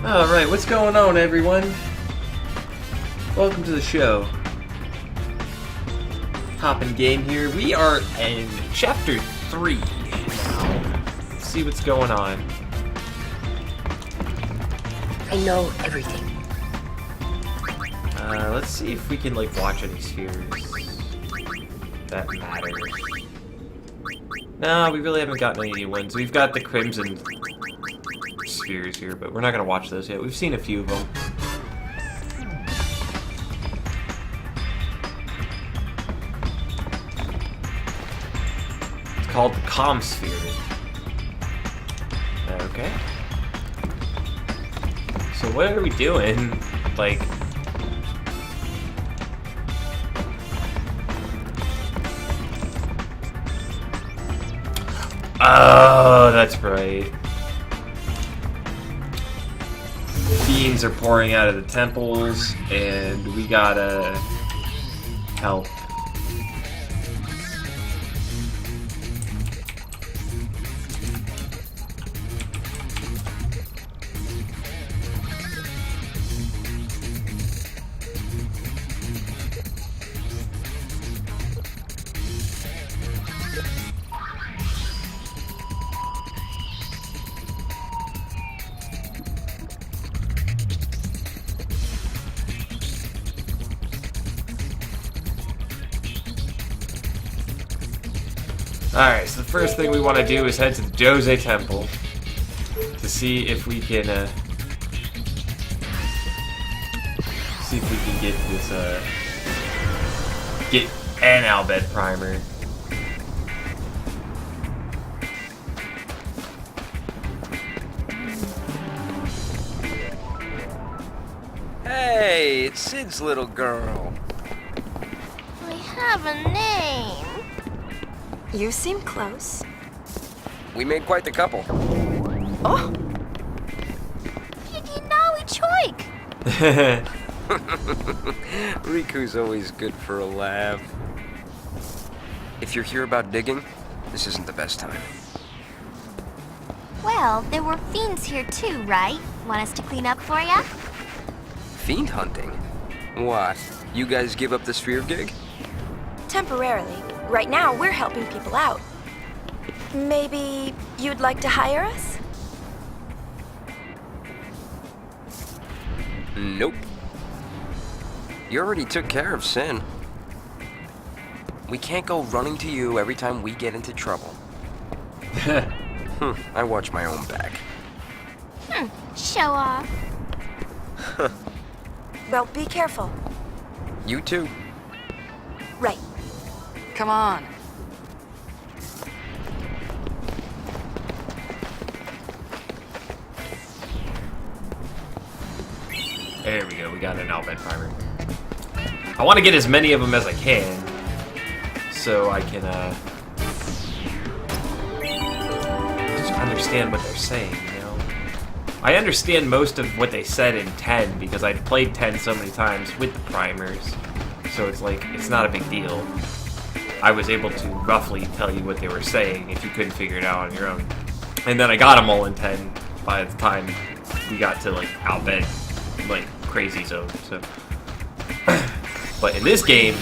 Alright, what's going on, everyone? Welcome to the show. Hoppin' Game here. We are in Chapter 3 now. Let's see what's going on. I know everything. Let's see if we can, like, watch any spheres that matter. No, we really haven't gotten any new ones. We've got the Crimson spheres here, but we're not going to watch those yet. We've seen a few of them. It's called the Calm Sphere. Okay. So what are we doing? Like... Oh, that's right. Fiends are pouring out of the temples, and we gotta help. Alright, so the first thing we want to do is head to the Jose Temple to see if we can, get this, get an Albed primer. Hey, it's Sid's little girl. I have a name. You seem close. We made quite the couple. Oh! Choik! Riku's always good for a laugh. If you're here about digging, this isn't the best time. Well, there were fiends here too, right? Want us to clean up for ya? Fiend hunting? What? You guys give up the sphere gig? Temporarily. Right now, we're helping people out. Maybe you'd like to hire us? Nope. You already took care of Sin. We can't go running to you every time we get into trouble. I watch my own back. Show off. Well, be careful. You too. Right. Come on. There we go, we got an Albed primer. I want to get as many of them as I can, so I can, just understand what they're saying, you know? I understand most of what they said in 10, because I'd played 10 so many times with the primers, so it's like, it's not a big deal. I was able to roughly tell you what they were saying if you couldn't figure it out on your own. And then I got them all in 10 by the time we got to, like, Albed, like, crazy zone, so. But in this game,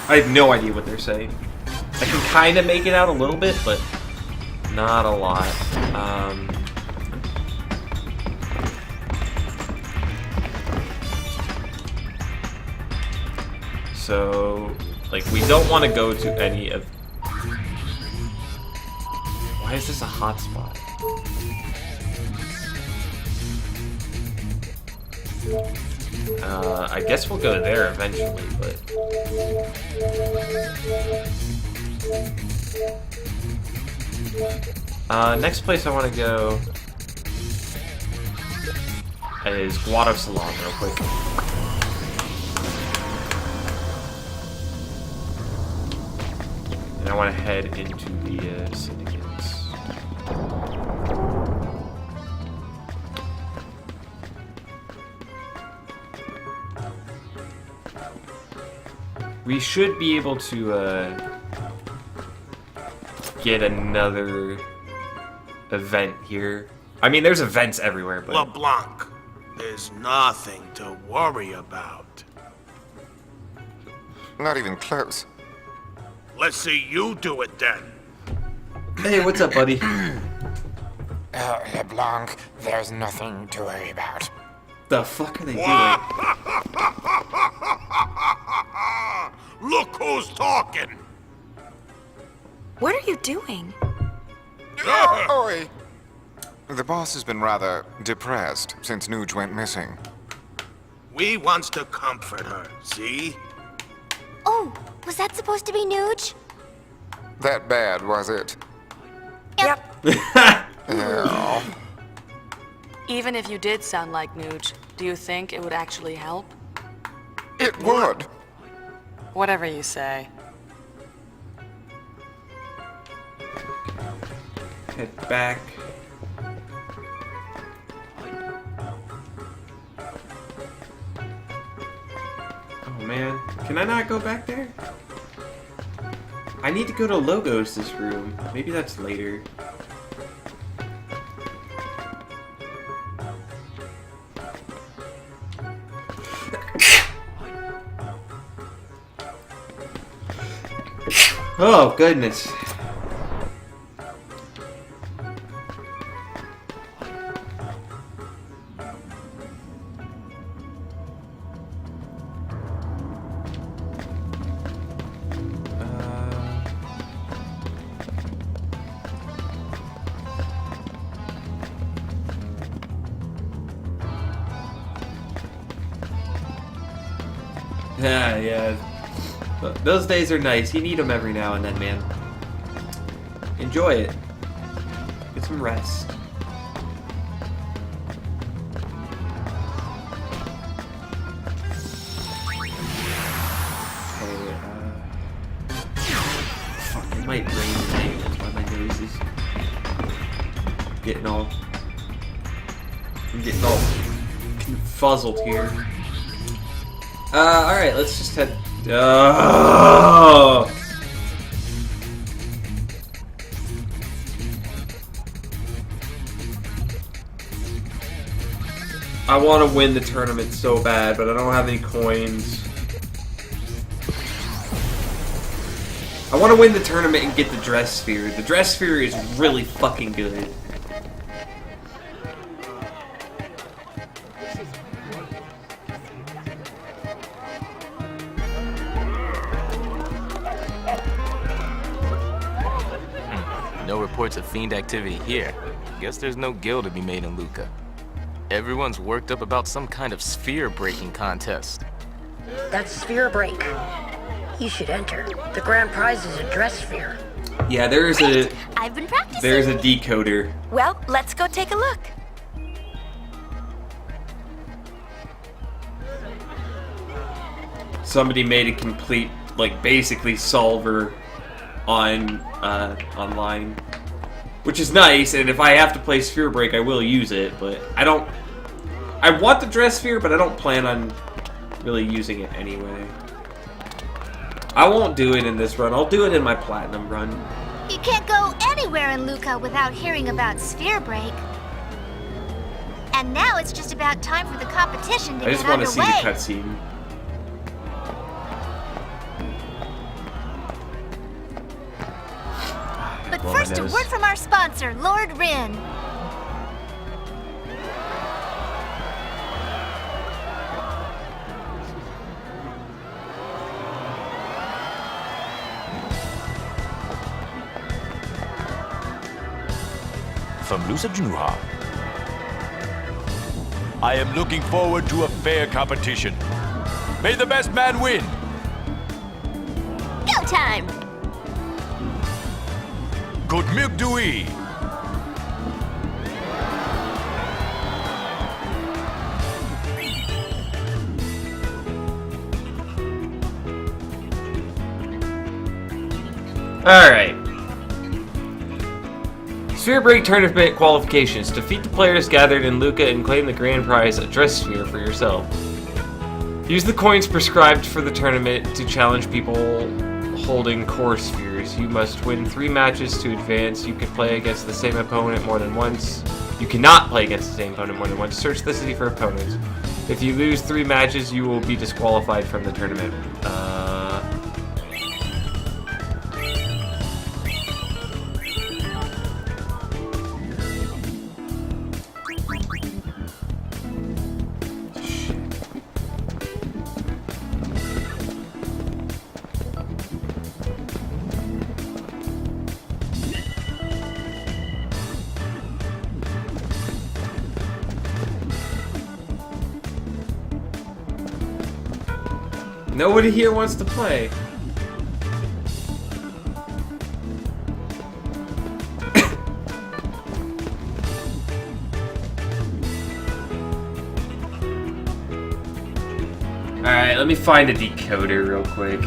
I have no idea what they're saying. I can kind of make it out a little bit, but not a lot. So, like, we don't want to go to any of... Why is this a hotspot? I guess we'll go there eventually, but... next place I want to go is Guado Salon real quick. And I want to head into the syndicates. We should be able to get another event here. I mean, there's events everywhere, but... LeBlanc, there's nothing to worry about. Not even close. Let's see you do it then. Hey, what's up, buddy? LeBlanc, there's nothing to worry about. The fuck are they doing? Look who's talking. What are you doing? Oi! The boss has been rather depressed since Nuge went missing. We wants to comfort her, see? Oh, was that supposed to be Nuge? That bad, was it? Yep. Yeah. Even if you did sound like Nuge, do you think it would actually help? It would. Whatever you say. Head back. Oh man, can I not go back there? I need to go to Logos' room. Maybe that's later. Oh goodness. Yeah. Those days are nice. You need them every now and then, man. Enjoy it. Get some rest. Okay, fuck, it might rain today. That's why my nose is getting all... I'm getting all fuzzled here. Alright, let's just head... Oh! I want to win the tournament so bad, but I don't have any coins. I want to win the tournament and get the dress sphere. The dress sphere is really fucking good. No reports of fiend activity here. Guess there's no guild to be made in Luca. Everyone's worked up about some kind of sphere breaking contest. That's sphere break. You should enter. The grand prize is a dress sphere. Yeah, there's a I've been practicing. there's a decoder. Well, let's go take a look. Somebody made a complete, like, basically solver on online, which is nice. And if I have to play Sphere Break, I will use it. But I don't. I want the dress sphere, but I don't plan on really using it anyway. I won't do it in this run. I'll do it in my platinum run. You can't go anywhere in Luca without hearing about Sphere Break. And now it's just about time for the competition to I just get want to see the underway. cutscene. But Blow my first, a nose. word from our sponsor, Lord Rin. From Lusa Junuha. I am looking forward to a fair competition. May the best man win! Go time! Good milk do we! Alright. Sphere Break Tournament qualifications. Defeat the players gathered in Luca and claim the grand prize, a dress sphere, for yourself. Use the coins prescribed for the tournament to challenge people holding core spheres. You must win 3 matches to advance. You can play against the same opponent more than once. You You cannot play against the same opponent more than once. Search the city for opponents. If you lose 3 matches, you will be disqualified from the tournament. Nobody here wants to play. Alright, let me find a decoder real quick.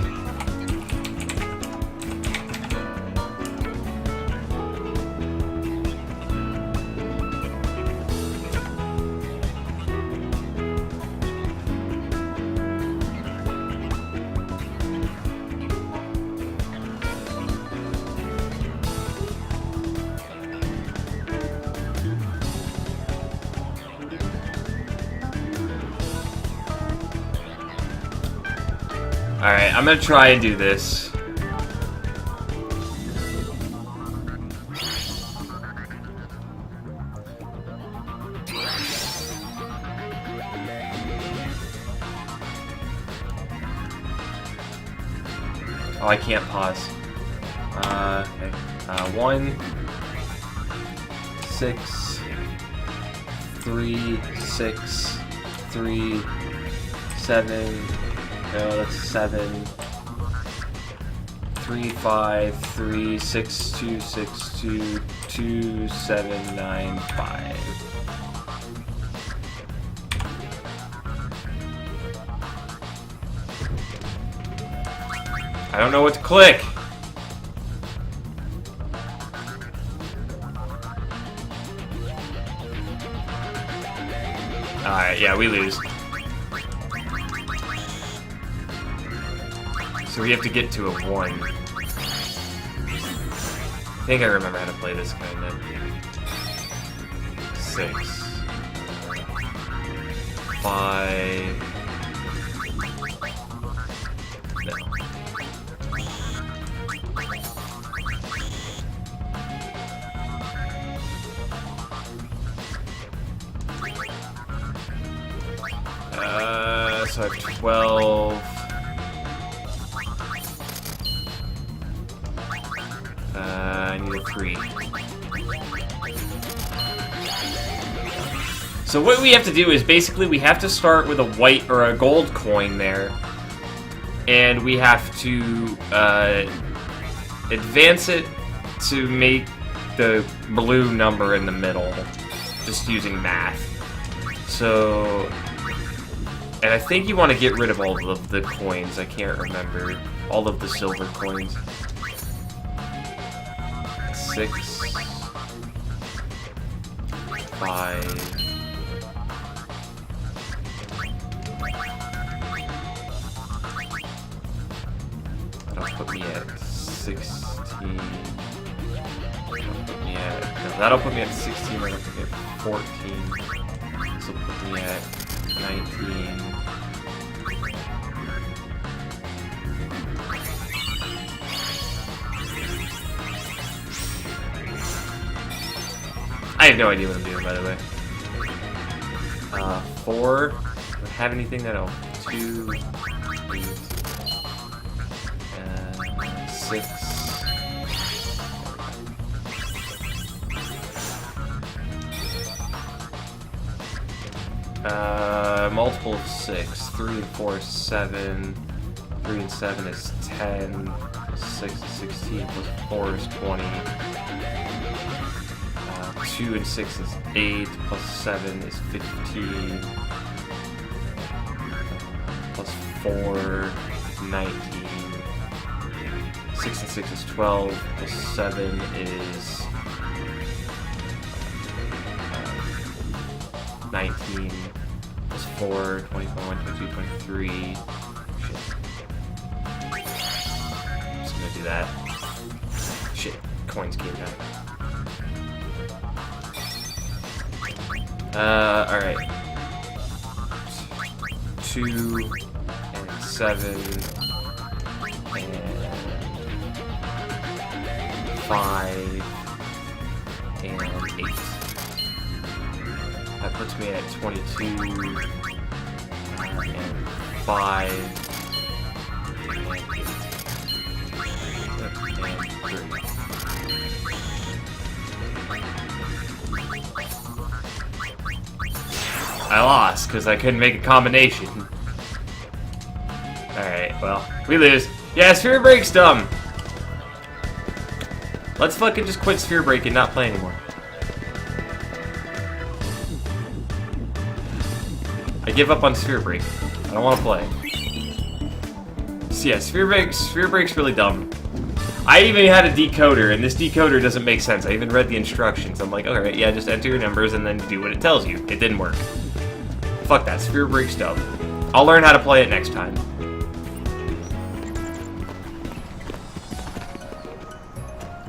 Alright, I'm gonna try and do this. Oh, I can't pause. Okay. 1, 6, 3, 6, 3, 7. No, that's 7. 3, 5, 3, 6, 2, 6, 2, 2, 7, 9, 5. I don't know what to click. Alright, yeah, we lose. So we have to get to a 1. I think I remember how to play this kind of. 6. 5. No. So I have 12. I need a 3. So what we have to do is basically we have to start with a white or a gold coin there, and we have to advance it to make the blue number in the middle, just using math. So, and I think you want to get rid of all of the coins. I can't remember all of the silver coins. 6, 5. That'll put me at 16. That'll put me at 16. That'll put me at 14. This will put me at 19. I have no idea what I'm doing, by the way. 4. Do I have anything that'll 2, 8, 6. Multiple of 6. 3 and 4 is 7. 3 and 7 is 10. Plus 6 is 16. Plus 4 is 20. 2 and 6 is 8, plus 7 is 15, plus 4 is 19, 6 and 6 is 12, plus 7 is 19, plus 4, 21, 22, 23, shit. I'm just gonna do that. Shit, coins came down. Alright. 2 and 7 and 5 and 8. That puts me at 22 and 5 and 8 and 3. I lost because I couldn't make a combination. Alright, well, we lose. Yeah, Sphere Break's dumb. Let's fucking just quit Sphere Break and not play anymore. I give up on Sphere Break. I don't want to play. So yeah, Sphere Break's really dumb. I even had a decoder, and this decoder doesn't make sense. I even read the instructions. I'm like, alright, yeah, just enter your numbers and then do what it tells you. It didn't work. Fuck that, Sphere Break's dumb. I'll learn how to play it next time.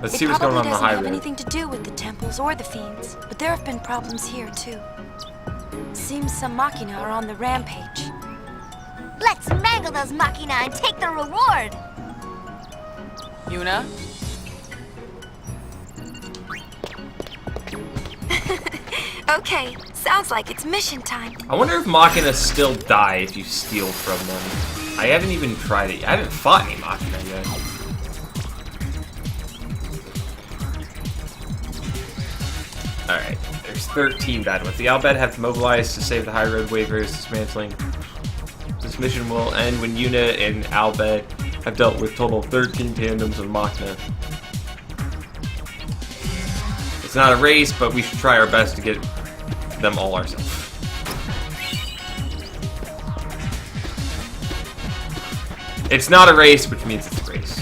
Let's see what's going on the high road. It probably doesn't have anything to do with the temples or the fiends, but there have been problems here too. Seems some Machina are on the rampage. Let's mangle those Machina and take the reward! Yuna? Okay, sounds like it's mission time. I wonder if Machina still die if you steal from them. I haven't even tried it. I haven't fought any Machina yet. Alright, there's 13 bad ones. The Albed have mobilized to save the High Road waivers, dismantling. This mission will end when Yuna and Albed have dealt with total 13 tandems of Machina. It's not a race, but we should try our best to get them all ourselves. It's not a race, which means it's a race.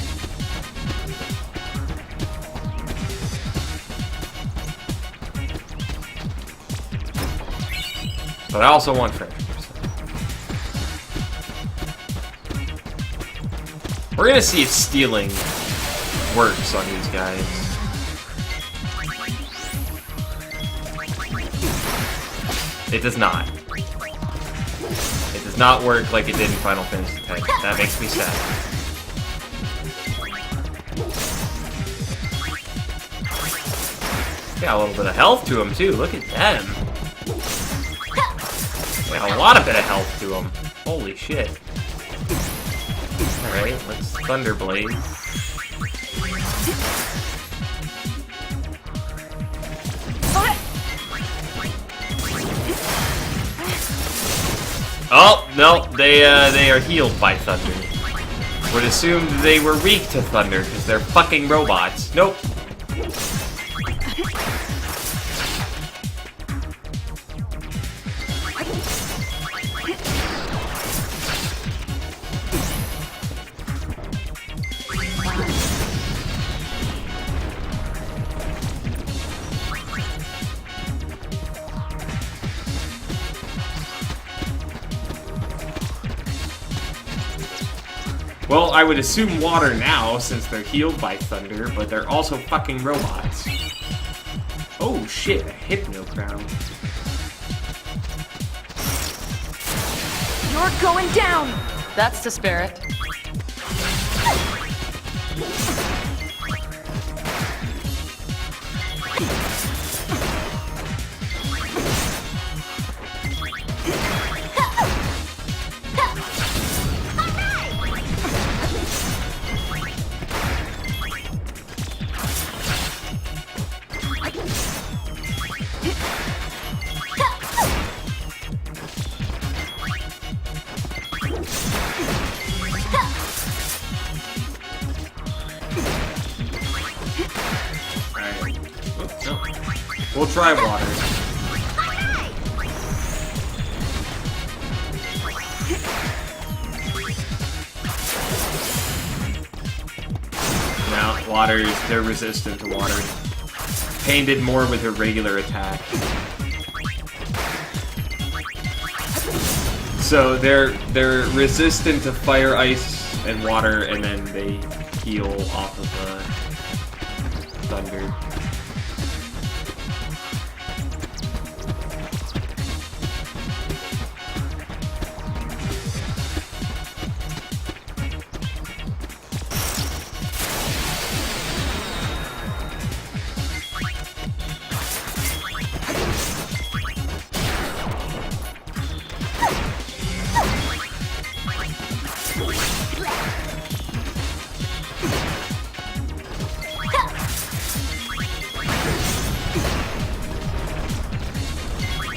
But I also want treasure. We're gonna see if stealing works on these guys. It does not. It does not work like it did in Final Fantasy X. That makes me sad. Got a little bit of health to him too. Look at them. Got a lot of bit of health to him. Holy shit. Alright, let's Thunderblade. Oh, no, they are healed by thunder. Would assume they were weak to thunder, because they're fucking robots. Nope. Well, I would assume water now, since they're healed by thunder, but they're also fucking robots. Oh shit, a Hypno Crown. You're going down! That's the spirit. We'll try water. Now, they're resistant to water. Pain did more with her regular attack. So they're resistant to fire, ice, and water, and then they heal off of thunder.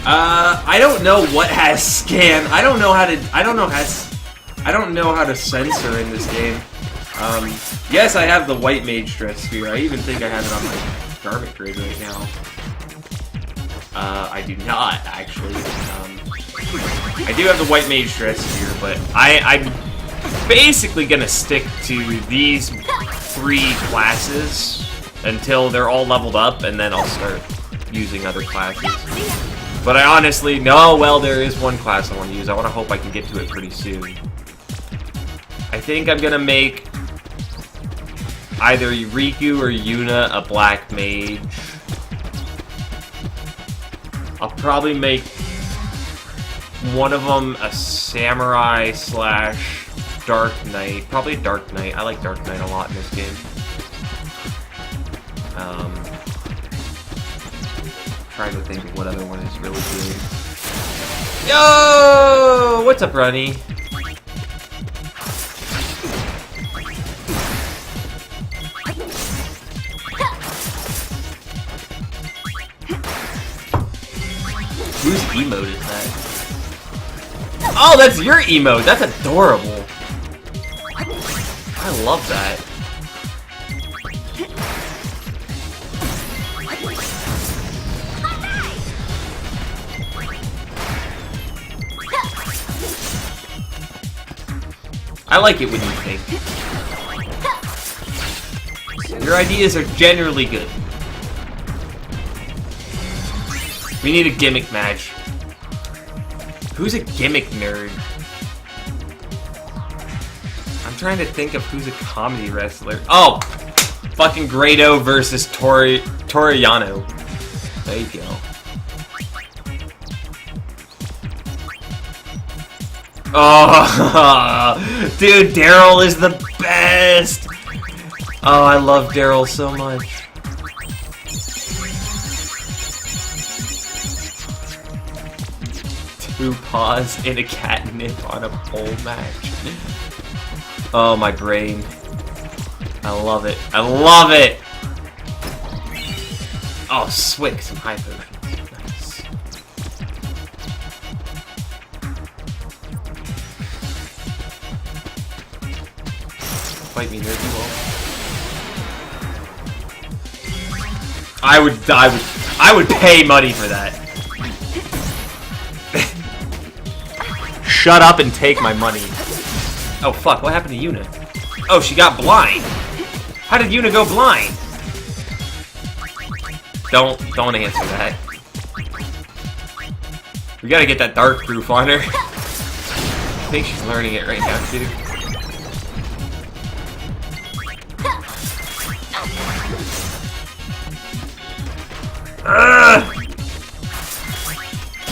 I don't know what has scan. I don't know how to censor in this game. Yes, I have the white mage dress sphere. I even think I have it on my garment grid right now. I do not, actually. I do have the white mage dress sphere, but I'm basically gonna stick to these 3 classes until they're all leveled up, and then I'll start using other classes. But I honestly, no, well, there is one class I want to use. I want to hope I can get to it pretty soon. I think I'm gonna make either Riku or Yuna a black mage. I'll probably make one of them a samurai / dark knight. Probably a dark knight. I like dark knight a lot in this game. Trying to think of what other one is really good. Yo! What's up, Ronnie? Whose emote is that? Oh, that's your emote! That's adorable! I love that. I like it when you think. Your ideas are generally good. We need a gimmick match. Who's a gimmick nerd? I'm trying to think of who's a comedy wrestler. Oh! Fucking Grado versus Toriano. There you go. Oh, dude, Daryl is the best! Oh, I love Daryl so much. Two paws in a catnip on a pole match. Oh, my brain. I love it. I love it! Oh, Swick, some high potions. Nice. Fight me, nerdy wall. I would pay money for that. Shut up and take my money. Oh fuck, what happened to Yuna? Oh, she got blind. How did Yuna go blind? Don't answer that. We gotta get that dark proof on her. I think she's learning it right now too.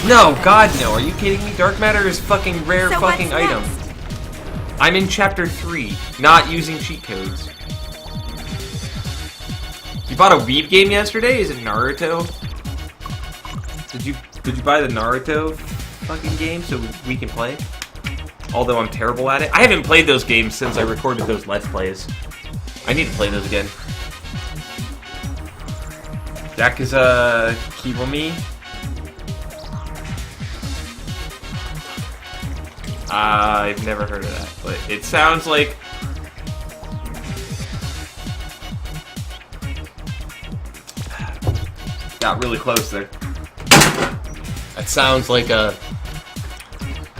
No, God no, are you kidding me? Dark matter is fucking rare So fucking what's item. next? I'm in chapter 3, not using cheat codes. You bought a Weeb game yesterday? Is it Naruto? Did you buy the Naruto fucking game so we can play? Although I'm terrible at it. I haven't played those games since I recorded those Let's Plays. I need to play those again. Yakuza Kibomi? I've never heard of that, but it sounds like... Got really close there. That sounds like a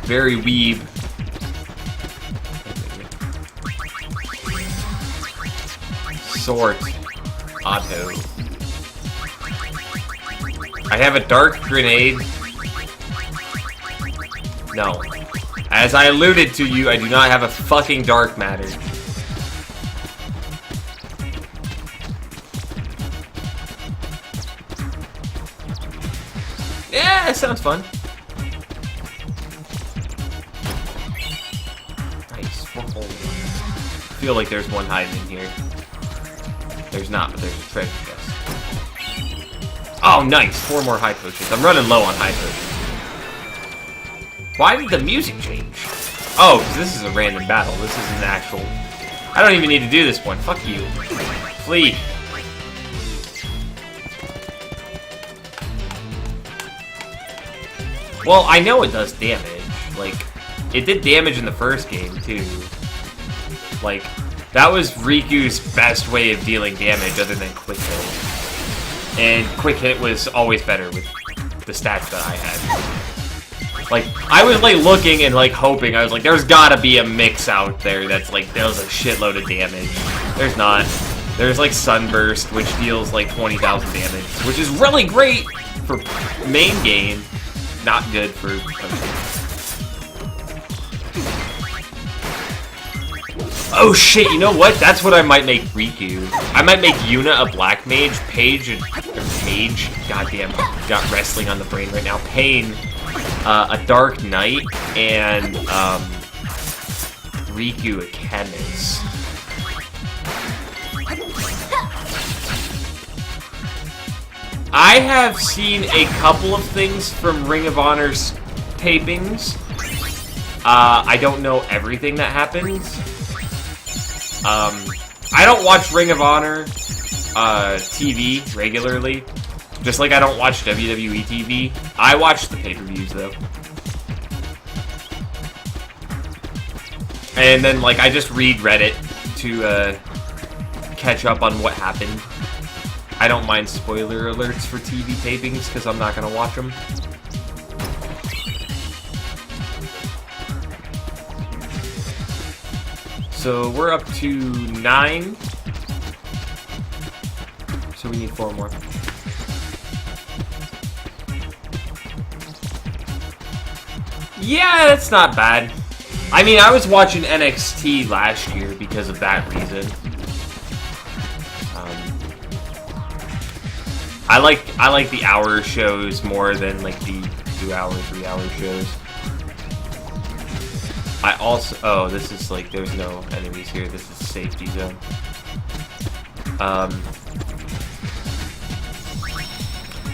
very weeb. Sort. Auto. I have a dark grenade. No. As I alluded to you, I do not have a fucking dark matter. Yeah, that sounds fun. Nice. I feel like there's one hiding in here. There's not, but there's a treasure chest. Oh, nice. 4 more high potions. I'm running low on high potions. Why did the music change? Oh, because this is a random battle. This is an actual... I don't even need to do this one. Fuck you. Flee. Well, I know it does damage. Like, it did damage in the first game, too. Like, that was Riku's best way of dealing damage other than quick hit. And quick hit was always better with the stats that I had. Like, I was, like, looking and, like, hoping. I was like, there's gotta be a mix out there that's, like, deals a shitload of damage. There's not. There's, like, Sunburst, which deals, like, 20,000 damage, which is really great for main game. Not good for... Oh shit, you know what? That's what I might make Riku. I might make Yuna a black mage, Paige, goddamn, got wrestling on the brain right now, Pain, a dark knight, and, Riku a chemist. I have seen a couple of things from Ring of Honor's tapings. I don't know everything that happens. I don't watch Ring of Honor TV regularly, just like I don't watch WWE TV. I watch the pay-per-views though. And then like I just read Reddit to catch up on what happened. I don't mind spoiler alerts for TV tapings because I'm not gonna watch them. So we're up to 9. So we need 4 more. Yeah, that's not bad. I mean, I was watching NXT last year because of that reason. I like the hour shows more than like the 2-hour, 3-hour shows. I also... Oh, this is like... There's no enemies here. This is safety zone.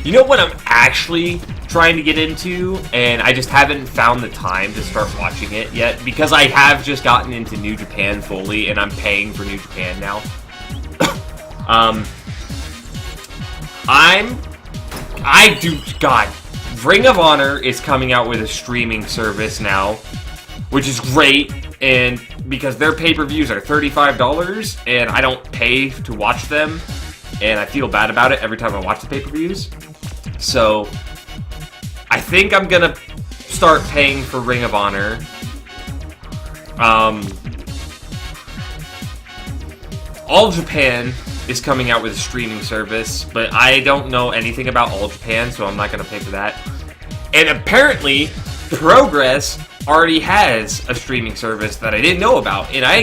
You know what I'm actually trying to get into? And I just haven't found the time to start watching it yet. Because I have just gotten into New Japan fully. And I'm paying for New Japan now. God. Ring of Honor is coming out with a streaming service now. Which is great, and because their pay-per-views are $35, and I don't pay to watch them, and I feel bad about it every time I watch the pay-per-views. So, I think I'm gonna start paying for Ring of Honor. All Japan is coming out with a streaming service, but I don't know anything about All Japan, so I'm not gonna pay for that. And apparently, Progress already has a streaming service that I didn't know about, and I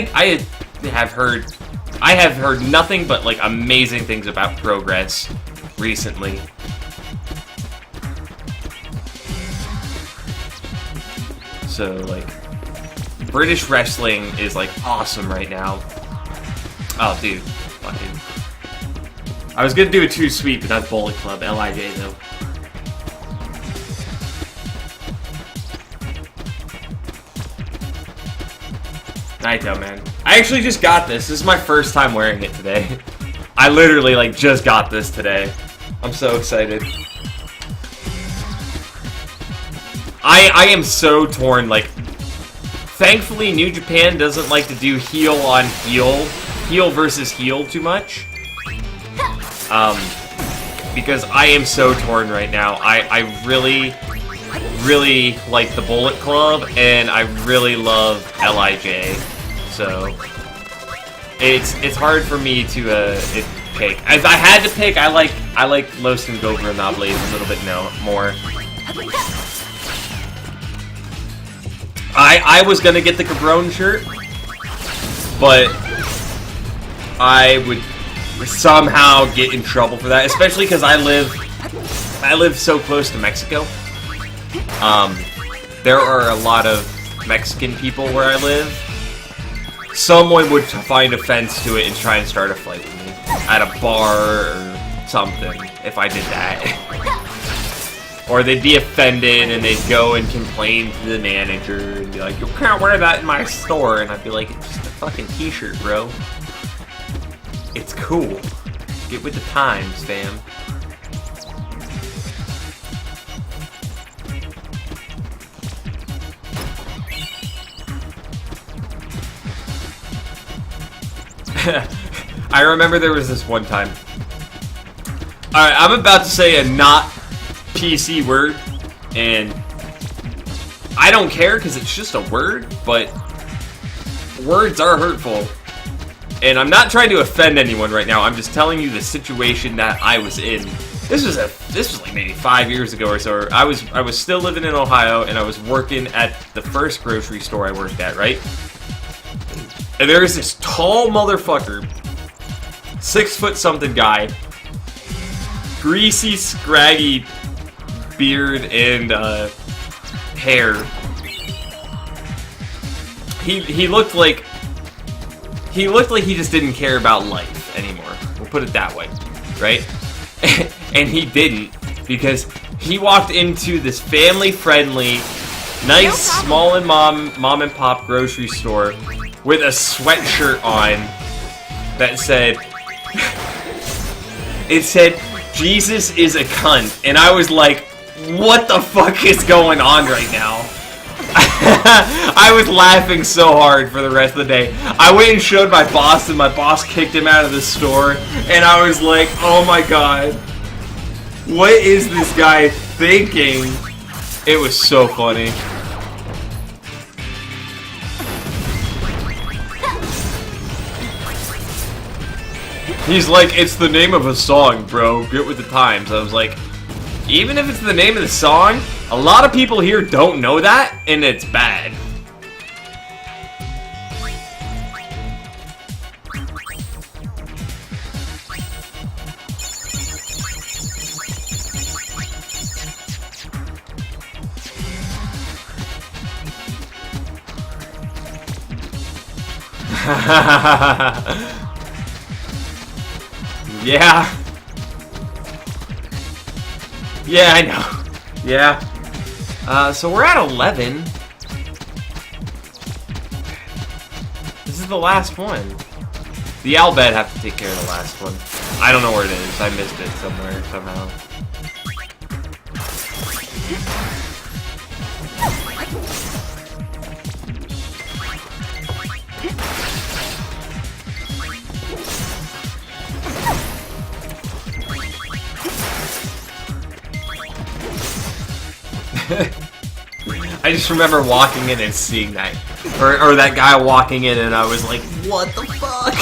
have heard nothing but like amazing things about Progress recently. So like British wrestling is like awesome right now. Oh dude, fucking. I was gonna do a 2 sweep, but that's Bullet Club, LIJ though. Nighto, man. I actually just got this. This is my first time wearing it today. I literally, like, just got this today. I'm so excited. I am so torn, like... Thankfully, New Japan doesn't like to do heel on heel. Heel versus heel too much. Because I am so torn right now. I really like the Bullet Club, and I really love LIJ. So it's hard for me to pick. If I had to pick, I like Los and Gobernables a little bit more. I was gonna get the Cabron shirt, but I would somehow get in trouble for that, especially because I live so close to Mexico. There are a lot of Mexican people where I live. Someone would find offense to it and try and start a fight with me at a bar or something if I did that. Or they'd be offended and they'd go and complain to the manager and be like, you can't wear that in my store. And I'd be like, it's just a fucking t-shirt, bro. It's cool. Get with the times, fam. I remember there was this one time. Alright, I'm about to say a not PC word, and I don't care because it's just a word, but words are hurtful. And I'm not trying to offend anyone right now, I'm just telling you the situation that I was in. This was like maybe 5 years ago or so. I was still living in Ohio, and I was working at the first grocery store I worked at, right? And there was this tall motherfucker, 6 foot something guy, greasy, scraggy beard and hair. He looked like he just didn't care about life anymore. We'll put it that way, right? And he didn't, because he walked into this family-friendly, nice small and mom and pop grocery store with a sweatshirt on that said, it said, "Jesus is a cunt," and I was like, what the fuck is going on right now? I was laughing so hard for the rest of the day. I went and showed my boss, and my boss kicked him out of the store, and I was like, oh my god, what is this guy thinking? It was so funny. He's like, it's the name of a song, bro. Get with the times. I was like, even if it's the name of the song, a lot of people here don't know that, and it's bad. Yeah. Yeah, I know. Yeah. So we're at 11. This is the last one. The Albed have to take care of the last one. I don't know where it is. I missed it somewhere, somehow. I just remember walking in and seeing that, or that guy walking in, and I was like, what the fuck?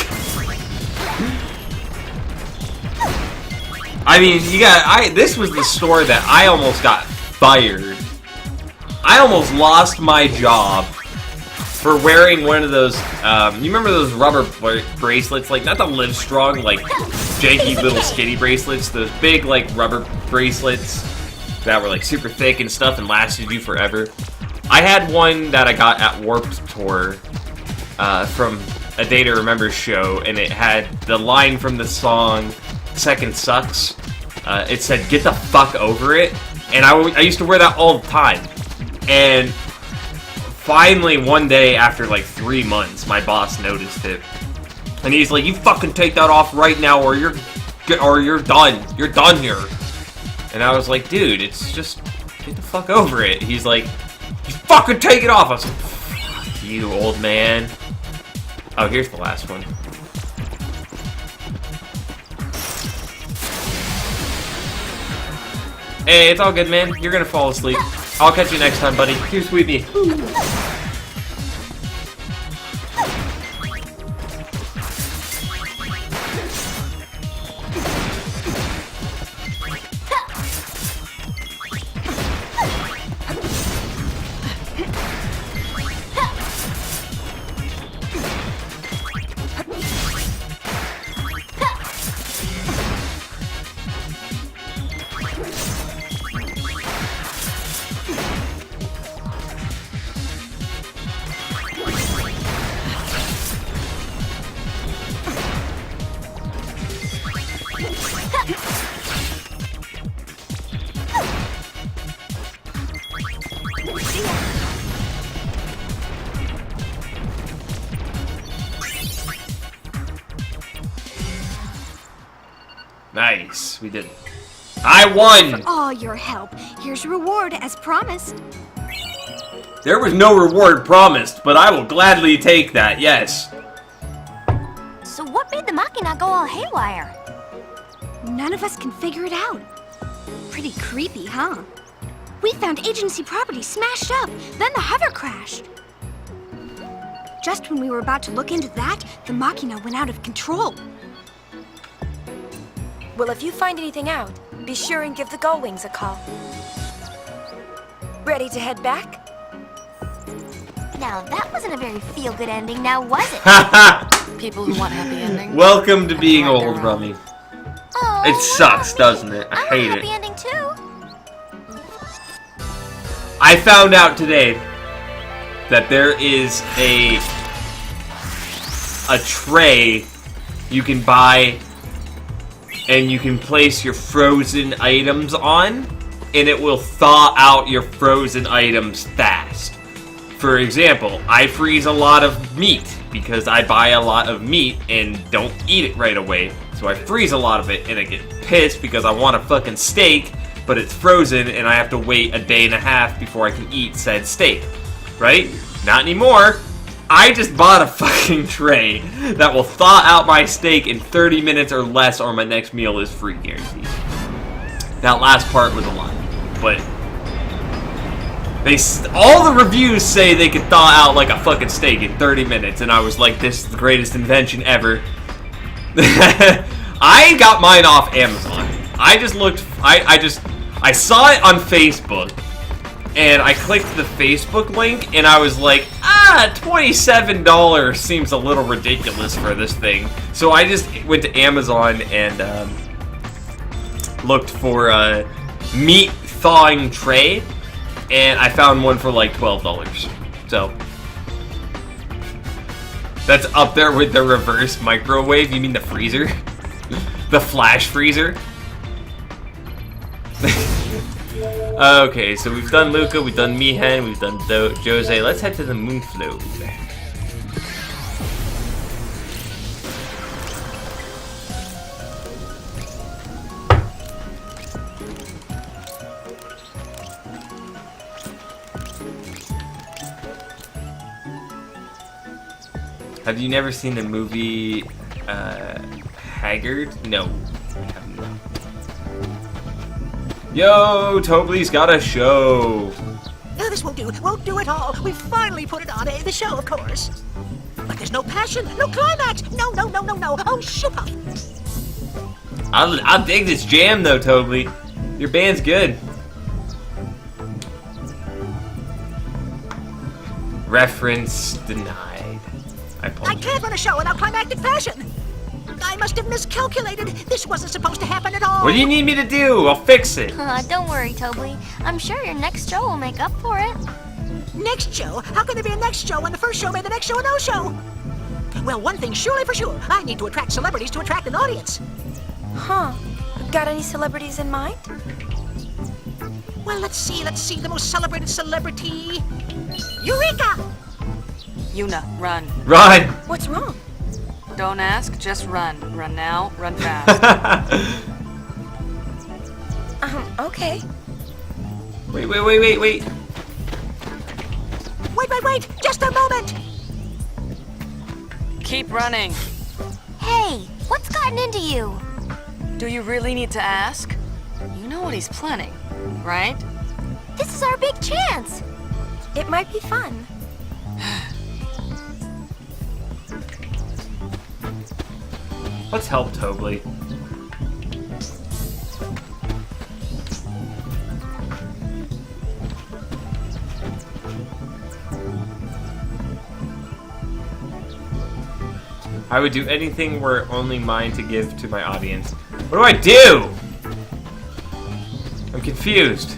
I mean, this was the store that I almost got fired. I almost lost my job for wearing one of those, you remember those rubber bracelets, like, not the Live Strong, like, janky little skinny bracelets, those big, like, rubber bracelets that were like super thick and stuff and lasted you forever. I had one that I got at Warped Tour from a Day to Remember show, and it had the line from the song Second Sucks. It said, "Get the fuck over it," and I used to wear that all the time. And finally one day after like 3 months, my boss noticed it, and he's like, "You fucking take that off right now, or you're done. You're done here." And I was like, dude, it's just, get the fuck over it. He's like, you fucking take it off. I was like, fuck you, old man. Oh, here's the last one. Hey, it's all good, man. You're gonna fall asleep. I'll catch you next time, buddy. Here's Sweetie. Nice, we did it. I won! For all your help, here's your reward as promised. There was no reward promised, but I will gladly take that, yes. So what Machina go all haywire? None of us can figure it out. Pretty creepy, huh? We found agency property smashed up, then the hover crashed. Just when we were about to look into that, the Machina went out of control. Well, if you find anything out, be sure and give the Gullwings a call. Ready to head back? Now, that wasn't a very feel-good ending, now was it? People who want happy endings. Welcome to being Right, they're old, wrong. Rummy. Oh, It what sucks, about me? doesn't it? I I want hate a happy it. ending too. I found out today that there is a tray you can buy and you can place your frozen items on, and it will thaw out your frozen items fast. For example, I freeze a lot of meat because I buy a lot of meat and don't eat it right away. So I freeze a lot of it and I get pissed because I want a fucking steak, but it's frozen and I have to wait a day and a half before I can eat said steak. Right? Not anymore. I just bought a fucking tray that will thaw out my steak in 30 minutes or less, or my next meal is free, guaranteed. That last part was a lie, but all the reviews say they could thaw out like a fucking steak in 30 minutes, and I was like, this is the greatest invention ever. I got mine off Amazon. I just looked, I saw it on Facebook, and I clicked the Facebook link, and I was like, $27 seems a little ridiculous for this thing. So I just went to Amazon and looked for a meat thawing tray, and I found one for like $12. So that's up there with the reverse microwave. You mean the freezer? The flash freezer? Okay, so we've done Luca, we've done Mihen, we've done Jose. Let's head to the Moonflow. Have you never seen the movie Haggard? No, I have not. Yo, Tobley's got a show. No, this won't do at all. We finally put it on. The show, of course. But there's no passion, no climax. No. Oh, shoot up. I'll dig this jam, though, Tobley. Your band's good. Reference denied. I can't run a show without climactic passion. I must have miscalculated. This wasn't supposed to happen at all. What do you need me to do? I'll fix it. Don't worry, Tobley. I'm sure your next show will make up for it. Next show? How can there be a next show when the first show made the next show a no-show? Well, one thing's surely for sure. I need to attract celebrities to attract an audience. Huh. Got any celebrities in mind? Well, let's see. The most celebrated celebrity... Eureka! Yuna, run. Run! What's wrong? Don't ask, just run. Run now, run fast. Okay. Wait. Wait, just a moment! Keep running. Hey, what's gotten into you? Do you really need to ask? You know what he's planning, right? This is our big chance. It might be fun. Let's help Tobley. I would do anything were only mine to give to my audience. What do I do? I'm confused.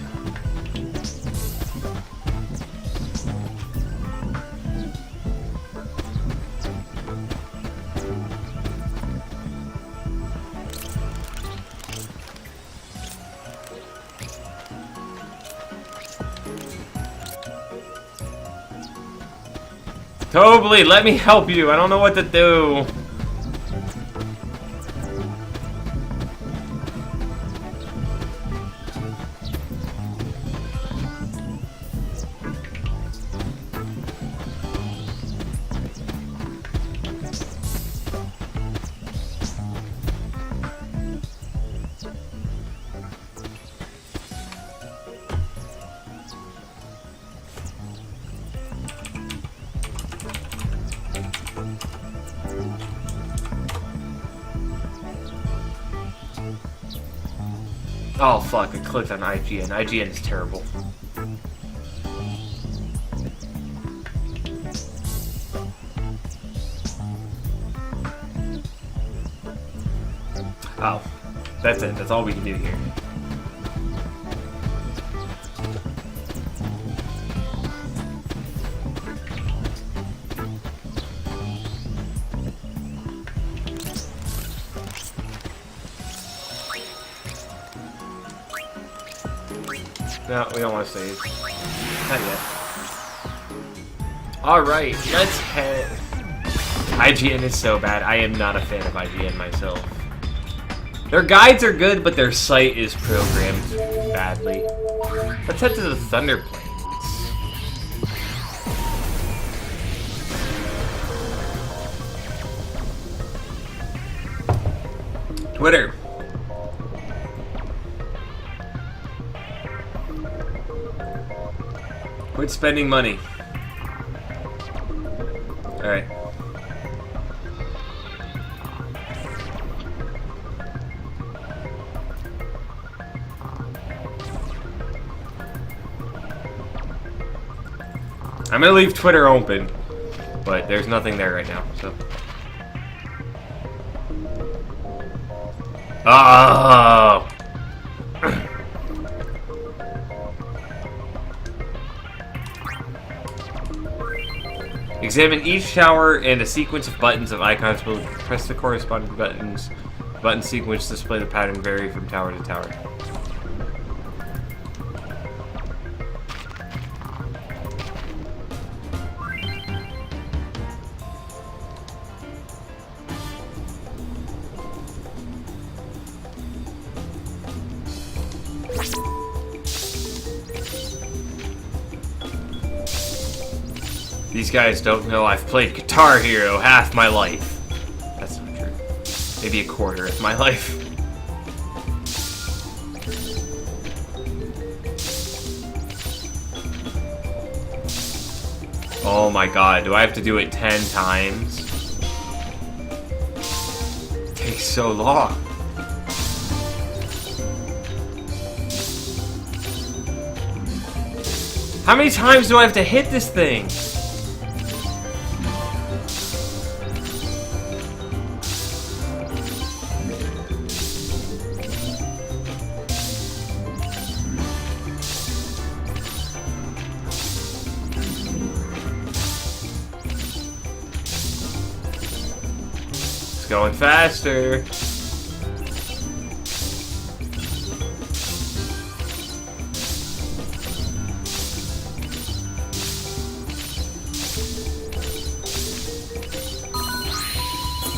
Tobley, let me help you. I don't know what to do. Oh fuck, I clicked on IGN. IGN is terrible. Oh, that's it. That's all we can do here. No, we don't want to save. Not yet. Alright, let's head... IGN is so bad. I am not a fan of IGN myself. Their guides are good, but their site is programmed badly. Let's head to the Thunder Plains. Twitter. Quit spending money. Alright. I'm gonna leave Twitter open, but there's nothing there right now, so. Oh! Examine each tower and a sequence of buttons of icons will press the corresponding buttons. Button sequence display the pattern vary from tower to tower. These guys don't know I've played Guitar Hero half my life. That's not true. Maybe a quarter of my life. Oh my god, do I have to do it 10 times? It takes so long. How many times do I have to hit this thing? Going faster.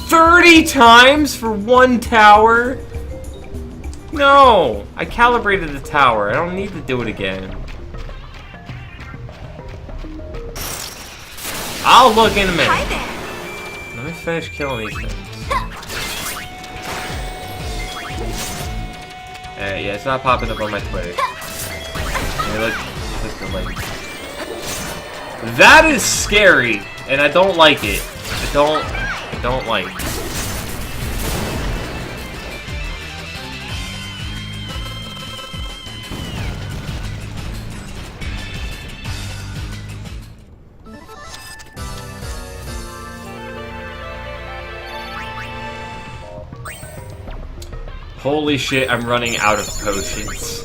$30 times for one tower? No, I calibrated the tower. I don't need to do it again. I'll look in a minute. Hi there. Let me finish killing these things. Yeah, it's not popping up on my Twitter. Hey, look, just the link. That is scary, and I don't like it. I don't like it. Holy shit, I'm running out of potions.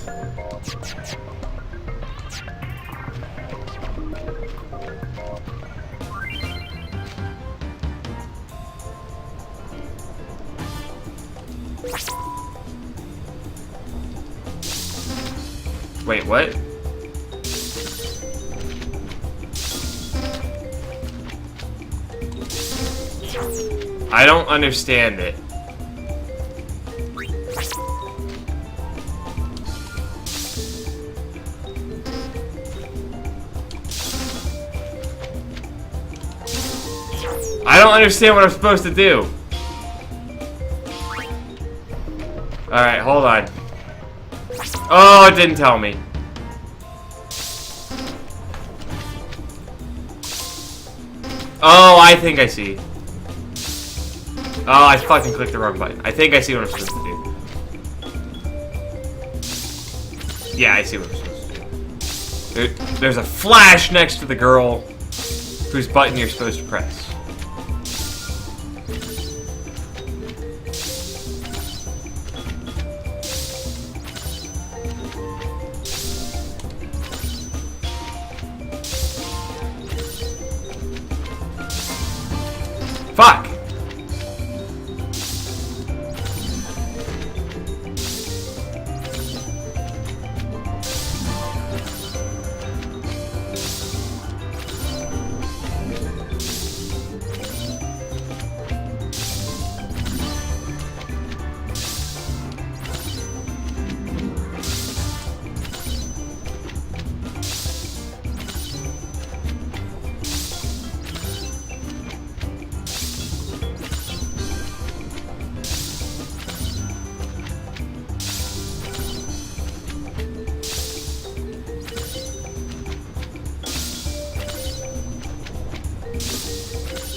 Wait, what? I don't understand it. I don't understand what I'm supposed to do. Alright, hold on. Oh, it didn't tell me. Oh, I think I see. Oh, I fucking clicked the wrong button. I think I see what I'm supposed to do. Yeah, I see what I'm supposed to do. There's a flash next to the girl whose button you're supposed to press. Fuck!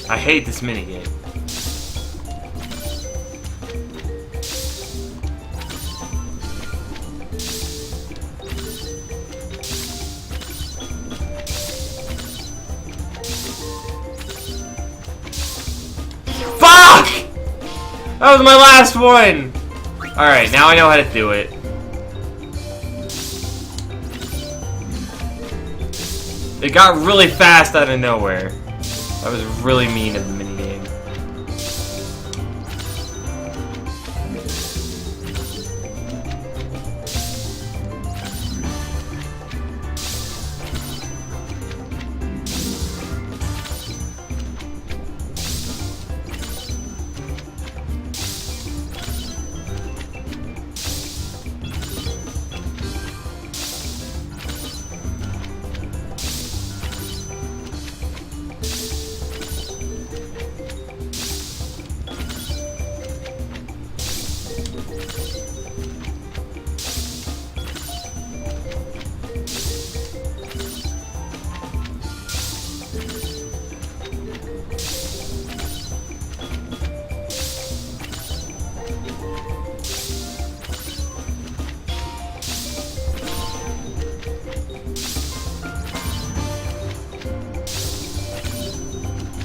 I hate this minigame. Fuck! That was my last one! Alright, now I know how to do it. It got really fast out of nowhere. That was really mean of the minigame.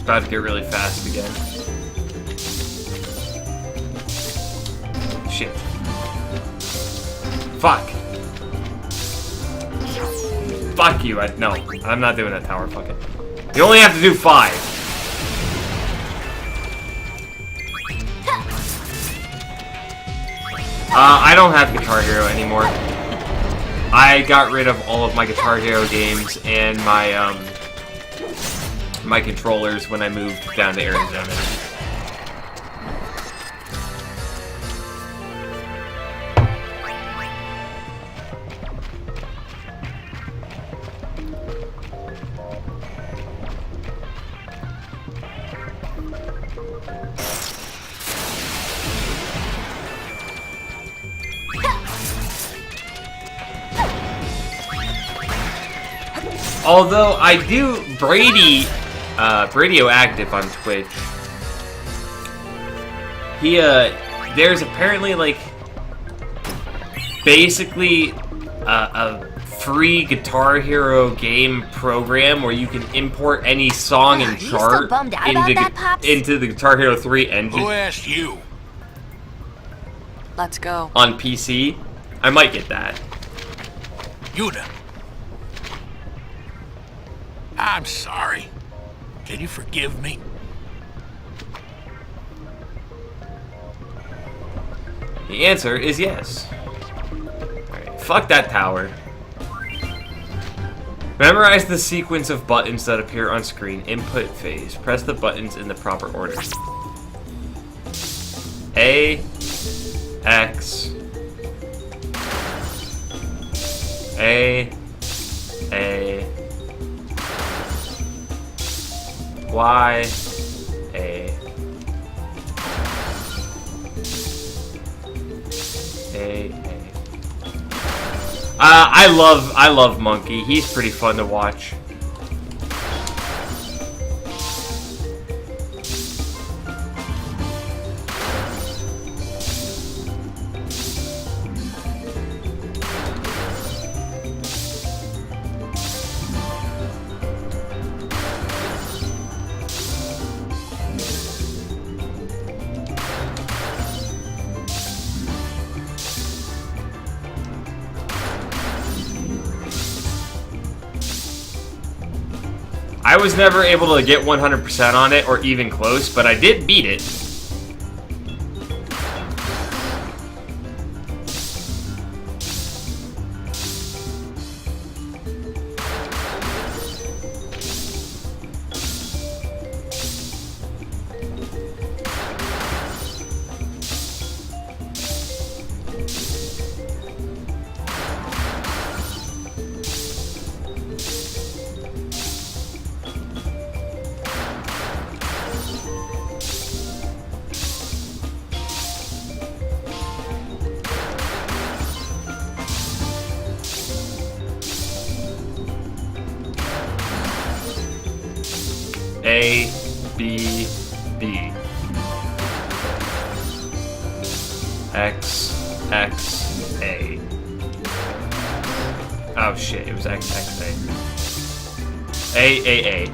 About to get really fast again. Shit. Fuck. Fuck you. No, I'm not doing that tower. Fuck it. You only have to do 5. I don't have Guitar Hero anymore. I got rid of all of my Guitar Hero games and my controllers when I moved down to Arizona. Although I do Radioactive on Twitch. He there's apparently like basically a free Guitar Hero game program where you can import any song and chart into the Guitar Hero 3 engine. Who asked you? Let's go. On PC. I might get that. Yuna. I'm sorry. Can you forgive me? The answer is yes. Alright, fuck that tower. Memorize the sequence of buttons that appear on screen. Input phase. Press the buttons in the proper order. A, X, A, Y, A, I love Monkey. He's pretty fun to watch. I was never able to get 100% on it or even close, but I did beat it. A, B, B. X, X, A. Oh shit, it was X, X, A. A, A.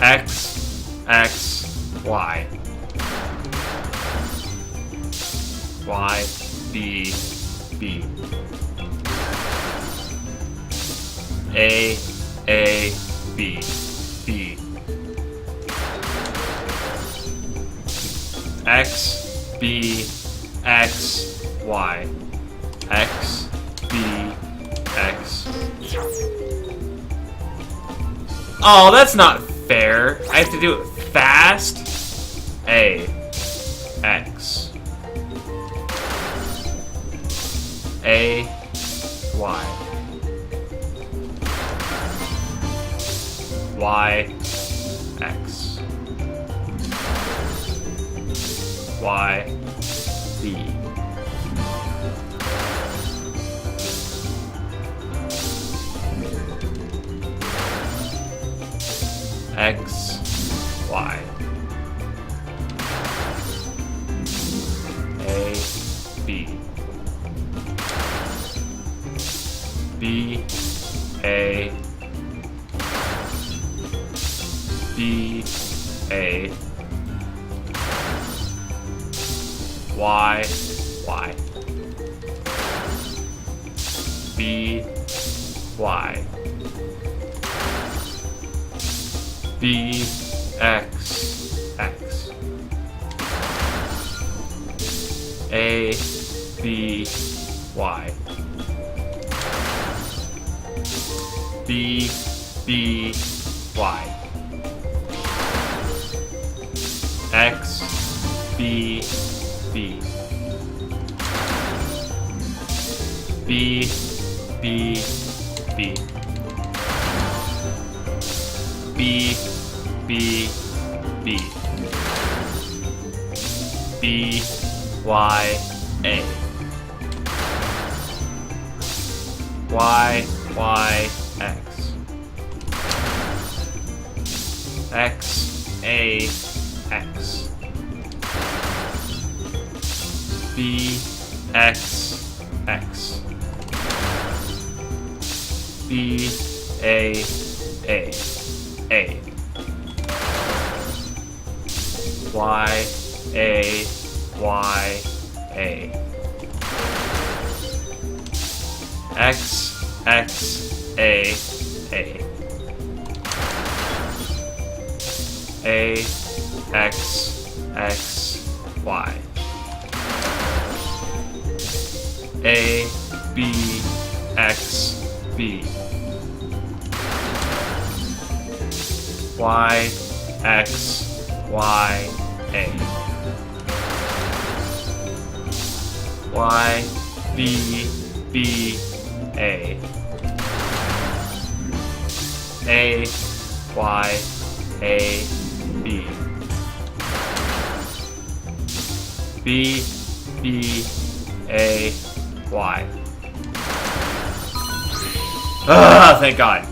X, X, Y. Y, B, B. A, B, B. X, B, X, Y. X, B, X. Oh, that's not fair. I have to do it fast. A, X. A, Y. Y, X. Y, B. X, Y. A, B. B, A. B, A. Y, Y. B, Y. B, X, X. A, B, Y. B, B, Y. X, B, B. B, B, B. B, B, B. B, Y, A. Y, Y, X. X, A, X. B, X, X. B, A, A. A. Y, A, Y, A. X, X, A, A. A, X, X, Y. A, B, X, B. Y, X, Y, A. Y, B, B, A. A, Y, A, B. B, B, A, Y. Ah, thank God.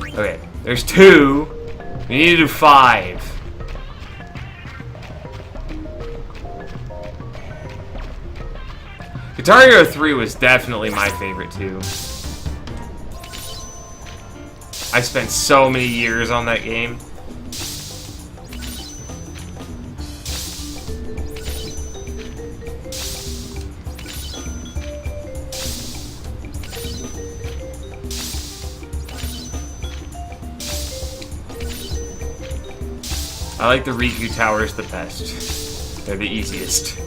Okay, there's 2. We need to do 5. Guitar Hero 3 was definitely my favorite too. I spent so many years on that game. I like the Riku towers the best. They're the easiest.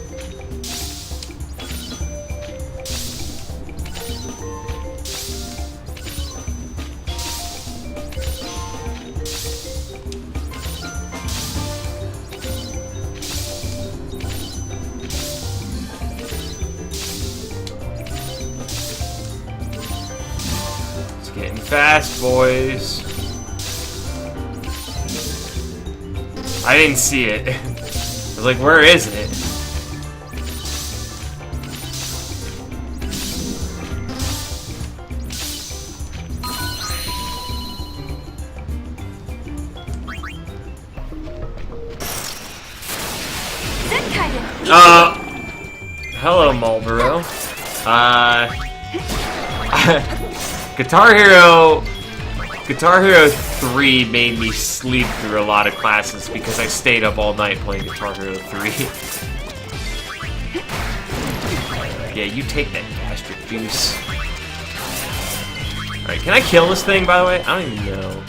It's getting fast, boys. I didn't see it. I was like, where is it? Hello, Marlboro. Guitar Hero 3 made me sleep through a lot of classes because I stayed up all night playing Guitar Hero 3. Yeah, you take that gastric juice. Alright, can I kill this thing, by the way? I don't even know.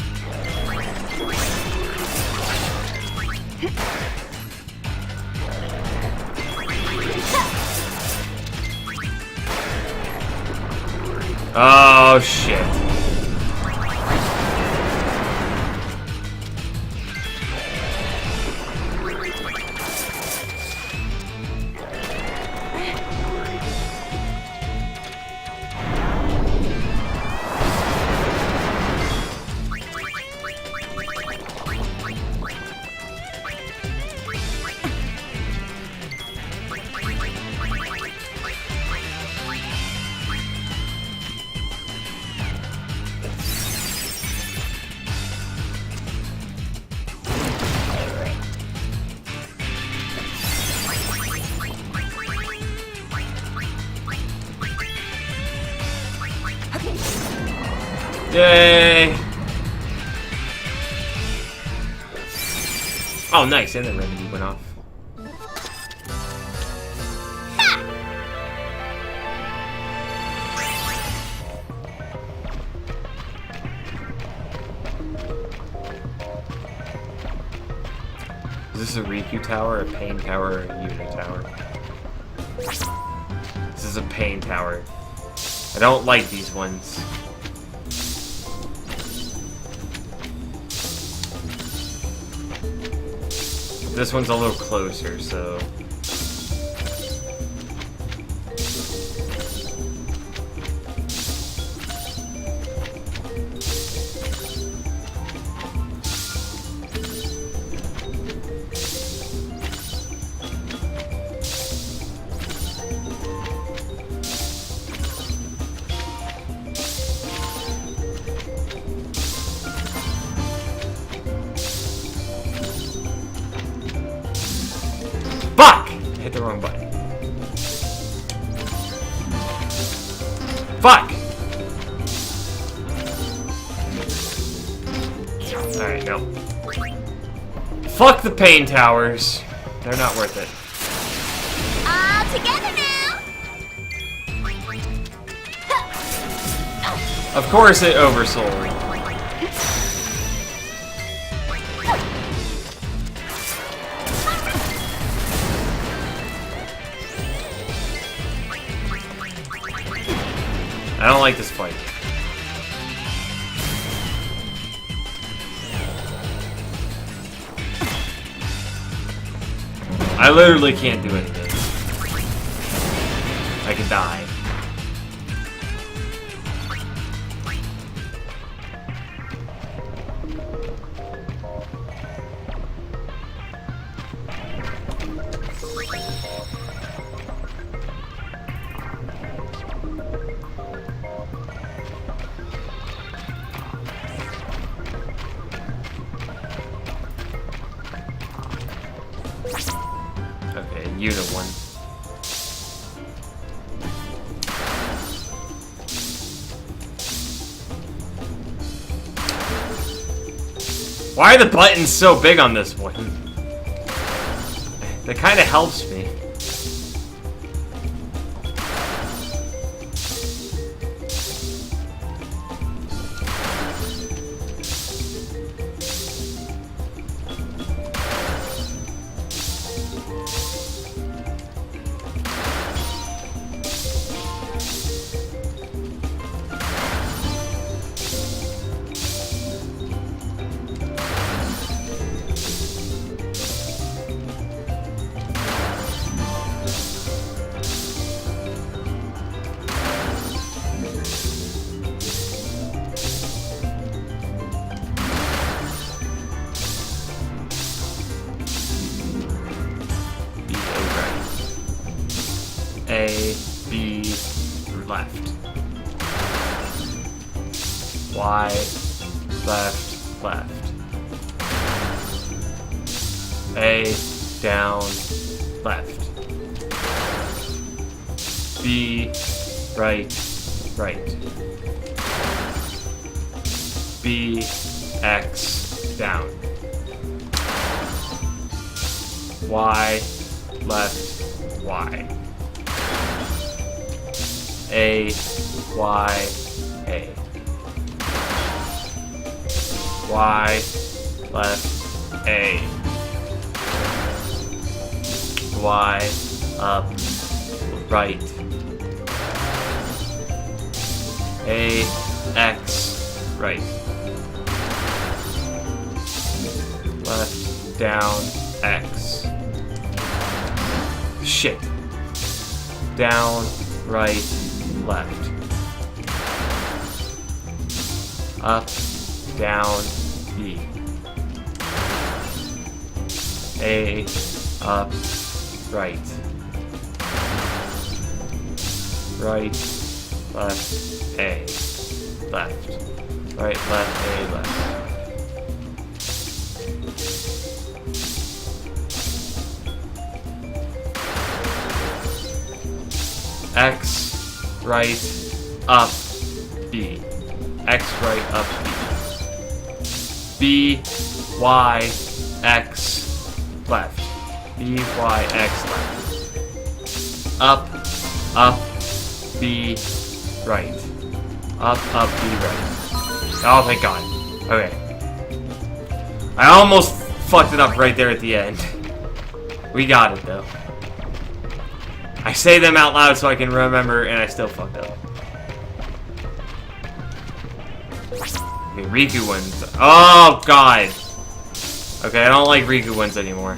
Oh, shit. Yay! Oh, nice, and the remedy went off. Is this a Riku tower, a Pain tower, or a Yuna tower? This is a Pain tower. I don't like these ones. This one's a little closer, so... Fuck! I hit the wrong button. Fuck! Alright, no. Fuck the Pain towers. They're not worth it. All together now! Of course it oversold. I don't like this fight. I literally can't do anything. I could die. Okay, unit 1. Why are the buttons so big on this one? That kind of helps me. left. Y, left, left. A, down, left. B, right, right. B, X, down. Y, left, Y. A, Y, A. Y, left, A. Y, up, right. A, X, right. Left, down, X. Shit. Down, right, left. Up, down, B. A, up, right. Right, left, A. Left. Right, left, A, left. X, right, up, B. X, right, up, B. B, Y, X, left. B, Y, X, left. Up, B, right. Up, B, right. Oh, thank God. Okay. I almost fucked it up right there at the end. We got it, though. I say them out loud so I can remember, and I still fucked up. Okay, Riku ones. Oh, God. Okay, I don't like Riku ones anymore.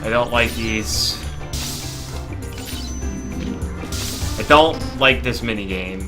I don't like these. I don't like this minigame.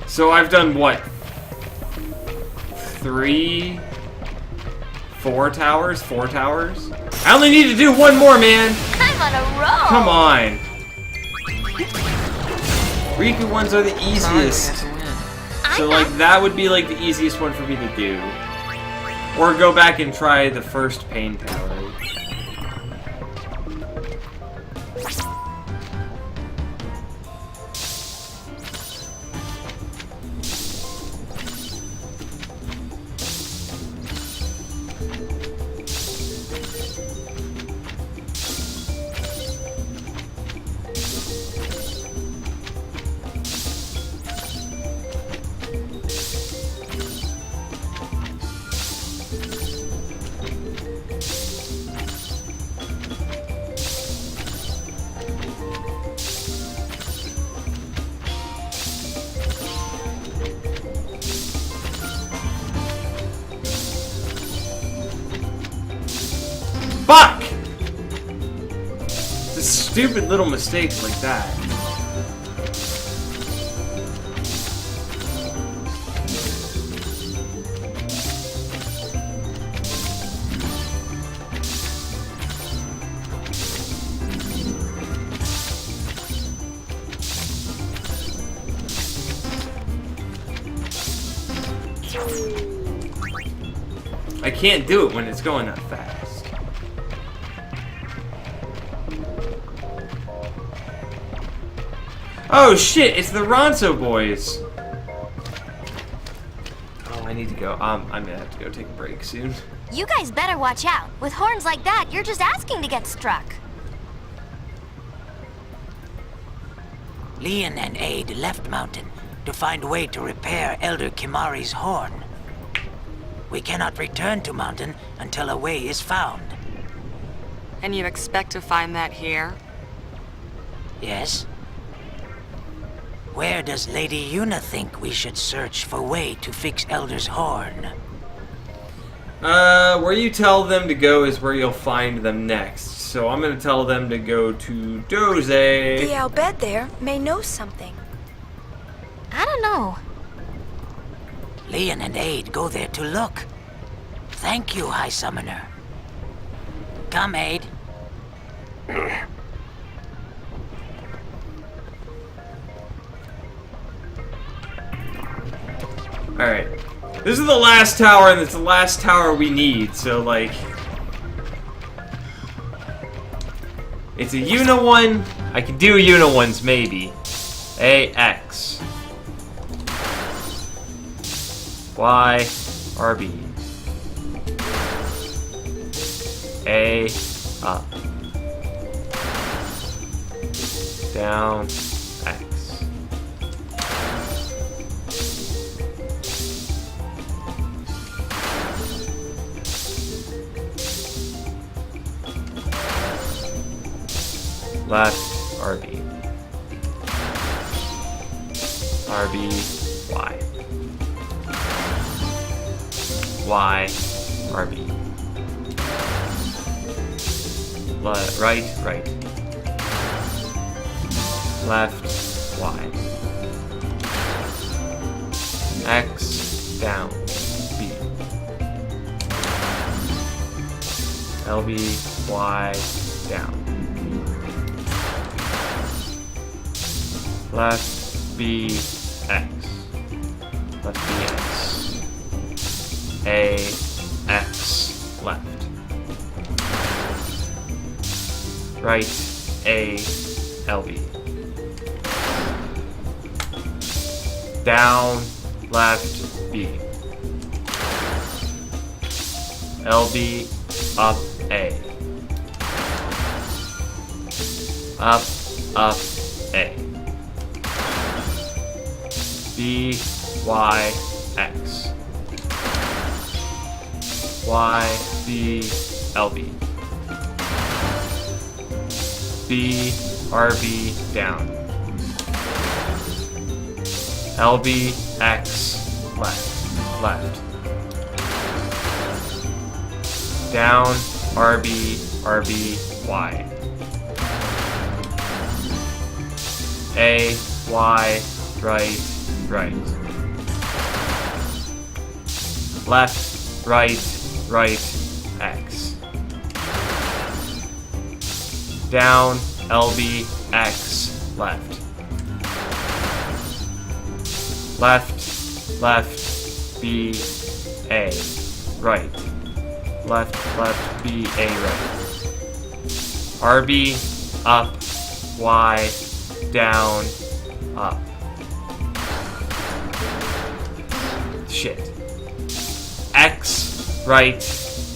So I've done what? 3? 4 towers? 4 towers? I only need to do one more, man! I'm on a roll! Come on! Riku ones are the easiest. So like that would be like the easiest one for me to do. Or go back and try the first Pain Tower. Fuck! It's a stupid little mistake like that. I can't do it when it's going that fast. Oh shit, it's the Ronso boys. Oh, I need to go. I'm gonna have to go take a break soon. You guys better watch out. With horns like that, you're just asking to get struck. Leon and Aid left Mountain to find a way to repair Elder Kimari's horn. We cannot return to Mountain until a way is found. And you expect to find that here? Yes? Where does Lady Yuna think we should search for way to fix Elder's horn? Where you tell them to go is where you'll find them next. So I'm gonna tell them to go to Doze. The Al Bhed there may know something. I don't know. Leon and Aid go there to look. Thank you, High Summoner. Come, Aid. Alright. This is the last tower, and it's the last tower we need, so, like... It's a Yuna one. I can do Yuna ones, maybe. AX. Y. RB. A. Up. Down. X. Left. RB. RB. Y. Y, RB. Right, right. Left, Y. X, down, B. LB, Y, down. Left, B, X. Left, B, X. A, X, left. Right, A, LB. Down, left, B. LB, up, A. Up, A. B, Y, X. Y, B, LB. B, RB, down. LB, X, left, left. Down, RB, RB, Y. A, Y, right, right. Left, right, right, X. Down, LB, X, left. Left, left, B, A, right. Left, left, B, A, right. RB, up, Y, down, up. Shit. X, right,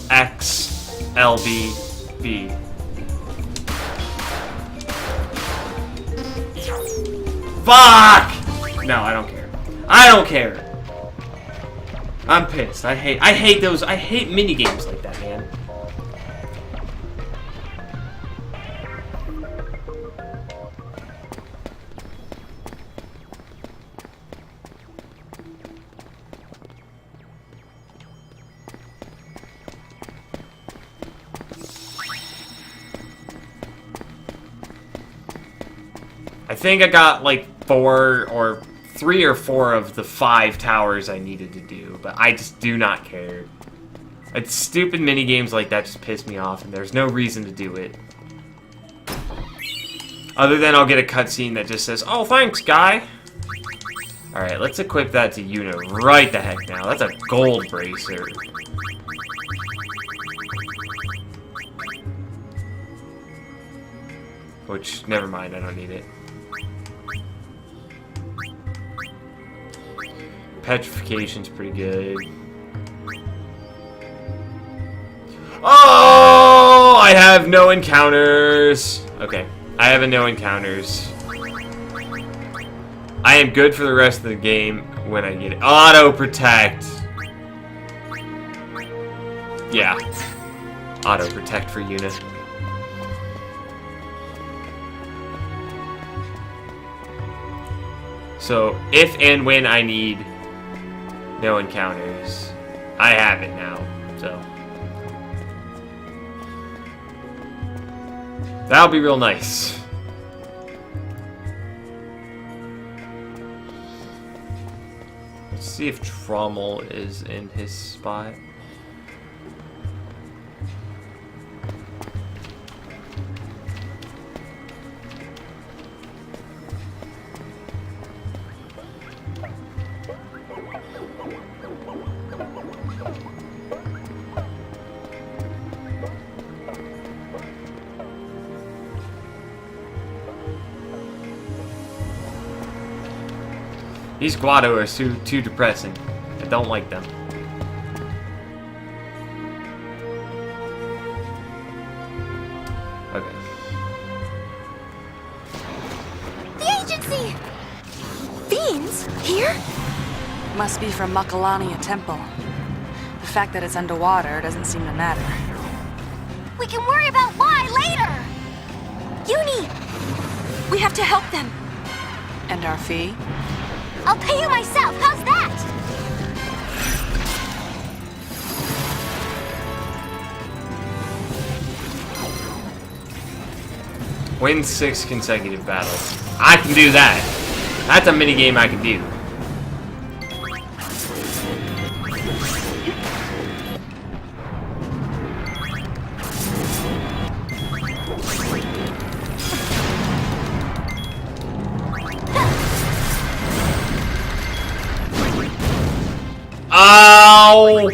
X, LB, B. Fuck! No, I don't care. I don't care. I'm pissed. I hate those. I hate minigames like that, man. I think I got like 3 or 4 of the 5 towers I needed to do, but I just do not care. It's stupid mini games like that just piss me off, and there's no reason to do it. Other than I'll get a cutscene that just says, "Oh, thanks, guy." Alright, let's equip that to Yuna right the heck now. That's a gold bracer. Which, never mind, I don't need it. Petrification's pretty good. Oh! I have no encounters. Okay, I have a no encounters. I am good for the rest of the game when I get it. Auto protect. Yeah. Auto protect for Yuna. So, if and when I need no encounters, I have it now, so. That'll be real nice. Let's see if Trommel is in his spot. These Guado are too depressing. I don't like them. Okay. The agency! Fiends? Here? Must be from Makalania Temple. The fact that it's underwater doesn't seem to matter. We can worry about why later! Uni! We have to help them. And our fee? I'll pay you myself, how's that? Win 6 consecutive battles. I can do that. That's a mini game I can do. Ow!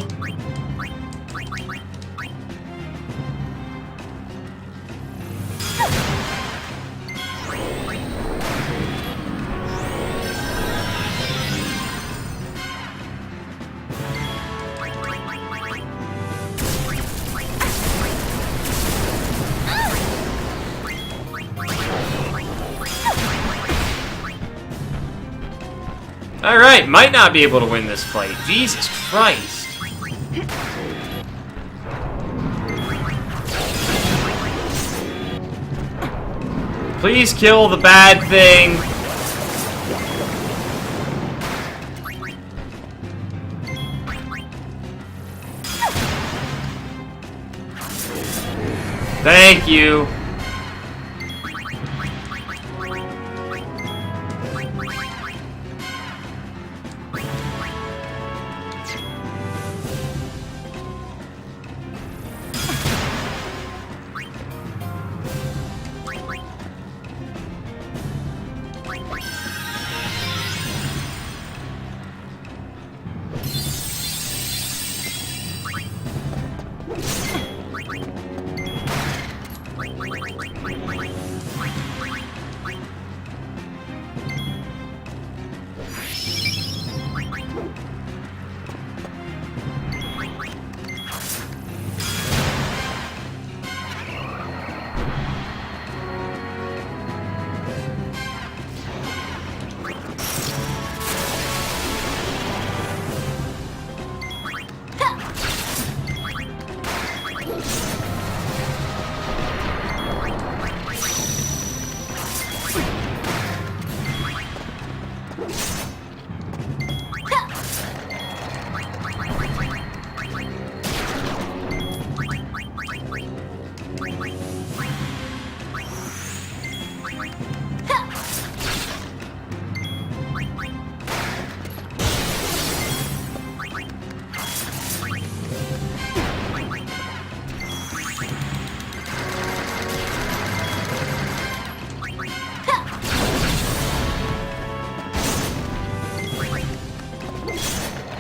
Alright, might not be able to win this fight. Jesus Christ. Please kill the bad thing. Thank you.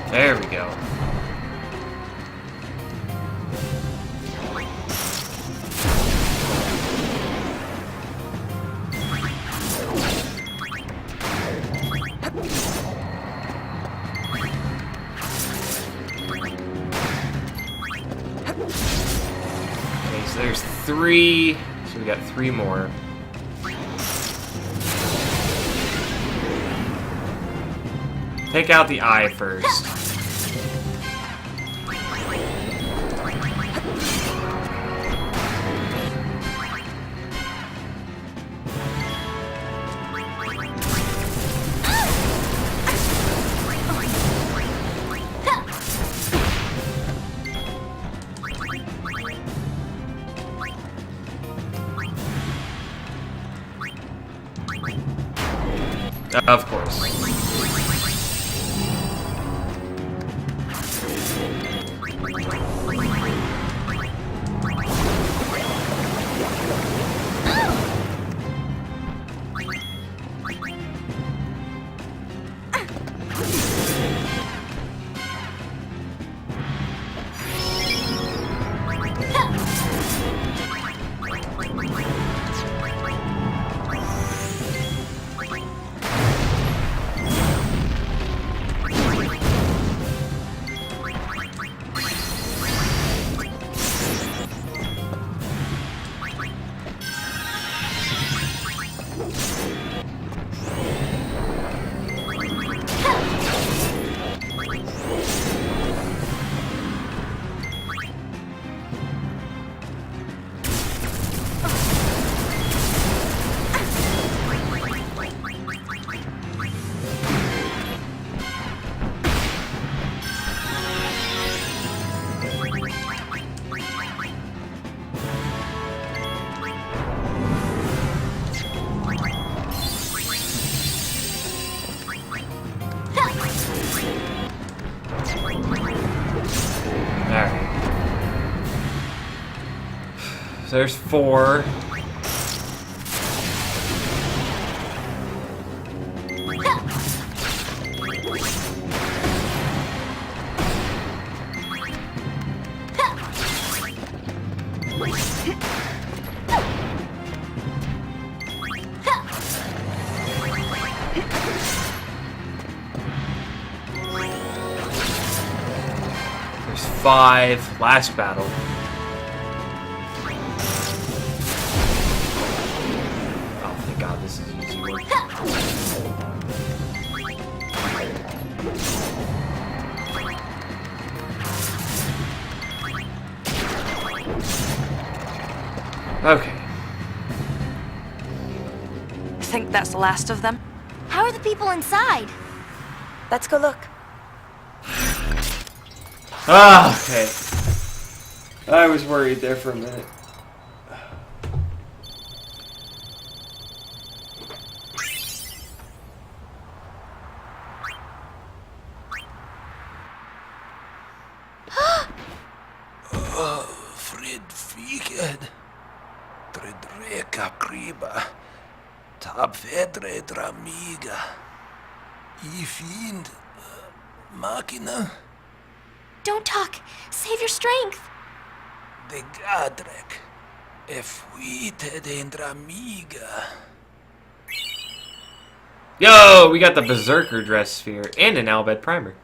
There we go. Okay, so there's 3. So we got 3 more. Take out the eye first. Of course. So there's 4. There's 5. Last battle. God, this is easy work. Okay. Think that's the last of them? How are the people inside? Let's go look. Ah, okay. I was worried there for a minute. Vedre dramiga. I fiend machina. Don't talk. Save your strength. De gadrek. Efuite de dramiga. Yo, we got the Berserker dress sphere and an Albed primer.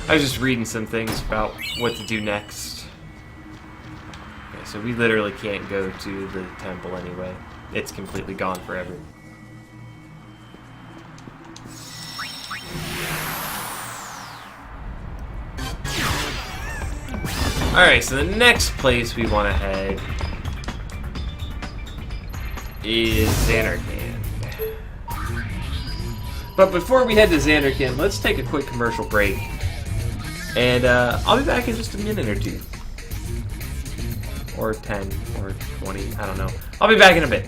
I was just reading some things about what to do next. Okay, so we literally can't go to the temple anyway. It's completely gone forever. Alright, so the next place we want to head is Xanarkand. But before we head to Xanarkand, let's take a quick commercial break. And I'll be back in just a minute or two. Or 10, or 20, I don't know. I'll be back in a bit.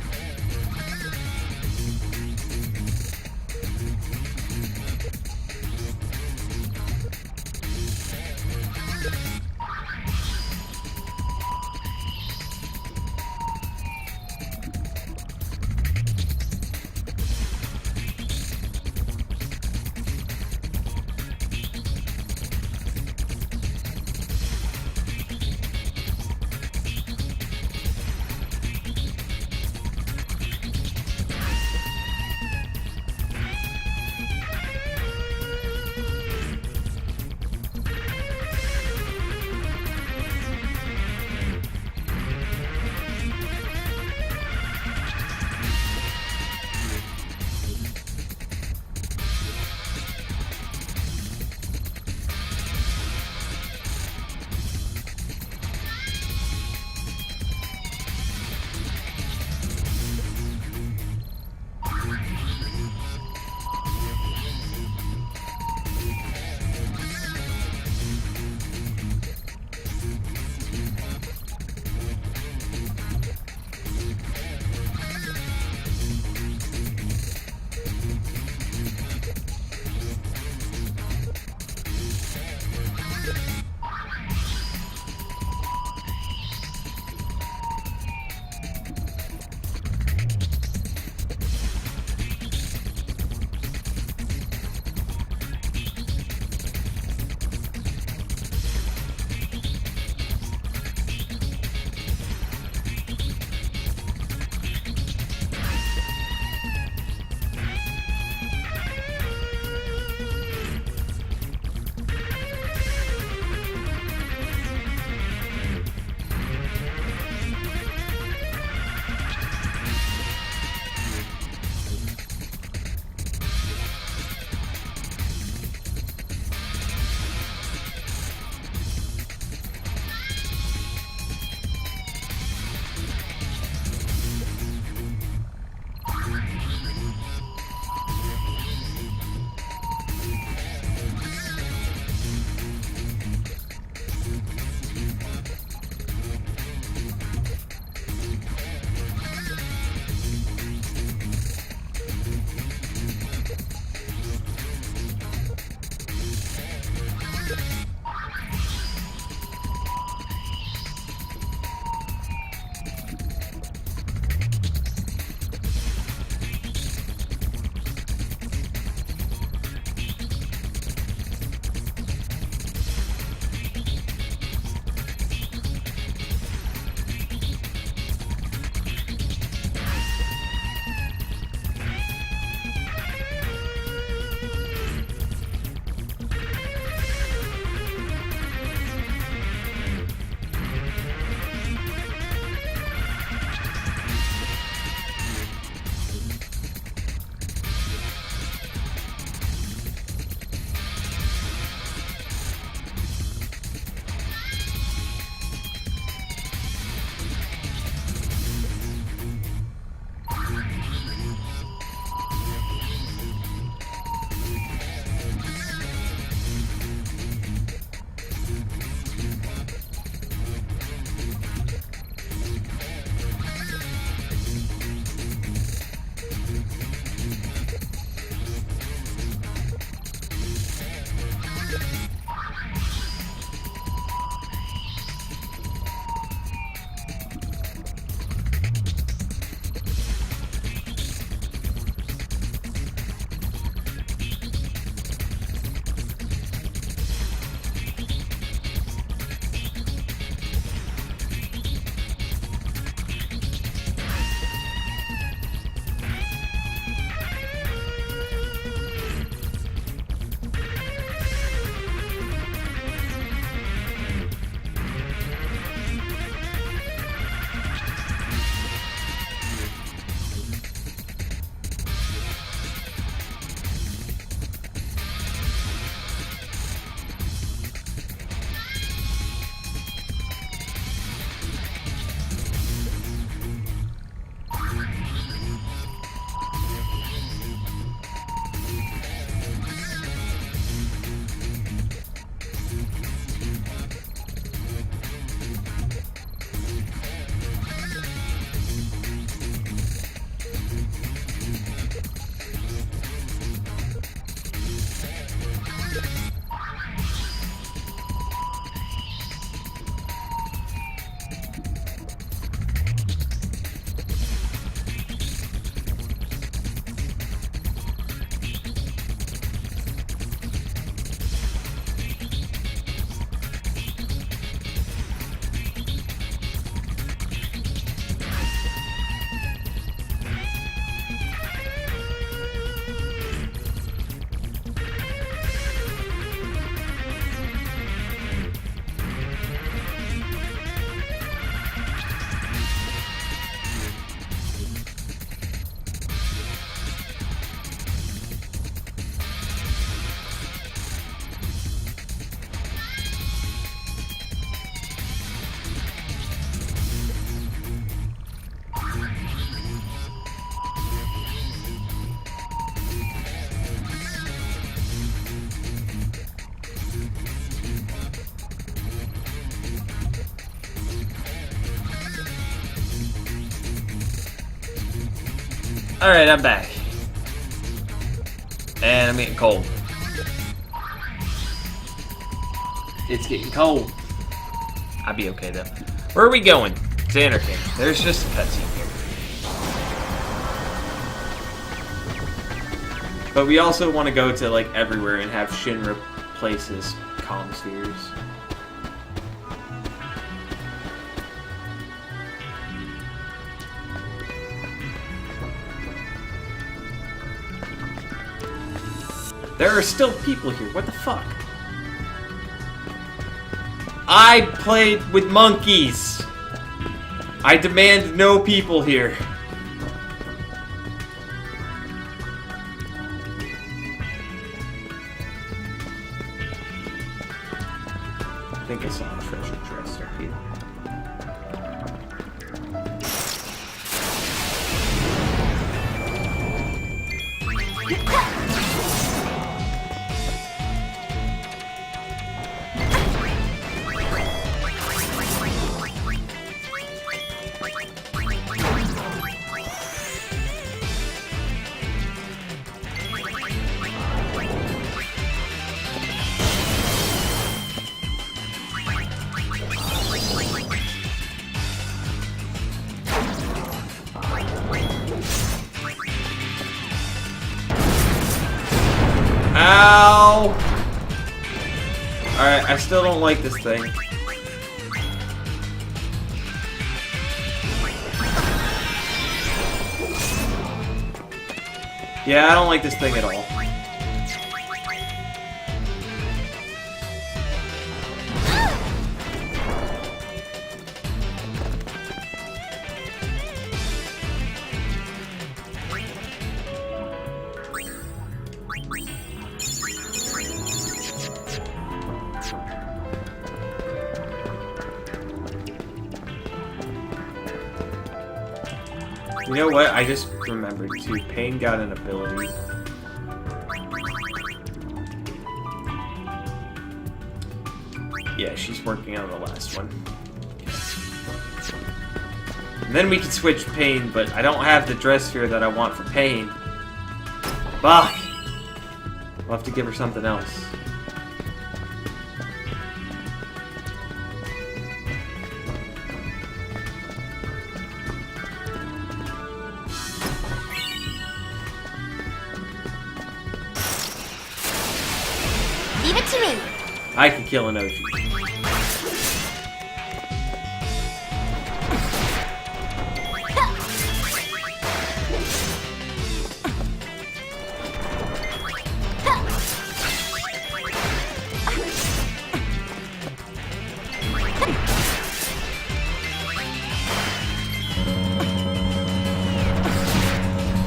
Alright, I'm back. And I'm getting cold. It's getting cold. I'll be okay though. Where are we going? Xanarkin. There's just a cutscene here. But we also want to go to like everywhere and have Shinra places calm spheres. There are still people here. What the fuck? I played with monkeys. I demand no people here. I think I saw a treasure chest right here. Ow! Alright, I still don't like this thing. Yeah, I don't like this thing at all. You know what? I just remembered too. Pain got an ability. Yeah, she's working on the last one. And then we can switch Pain, but I don't have the dress sphere that I want for Pain. Fuck! I'll have to give her something else. Leave it to me. I can kill an OG.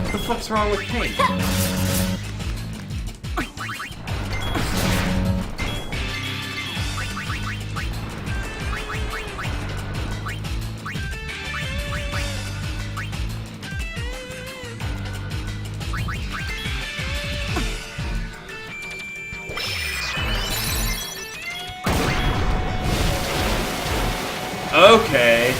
What the fuck's wrong with Pain? Okay.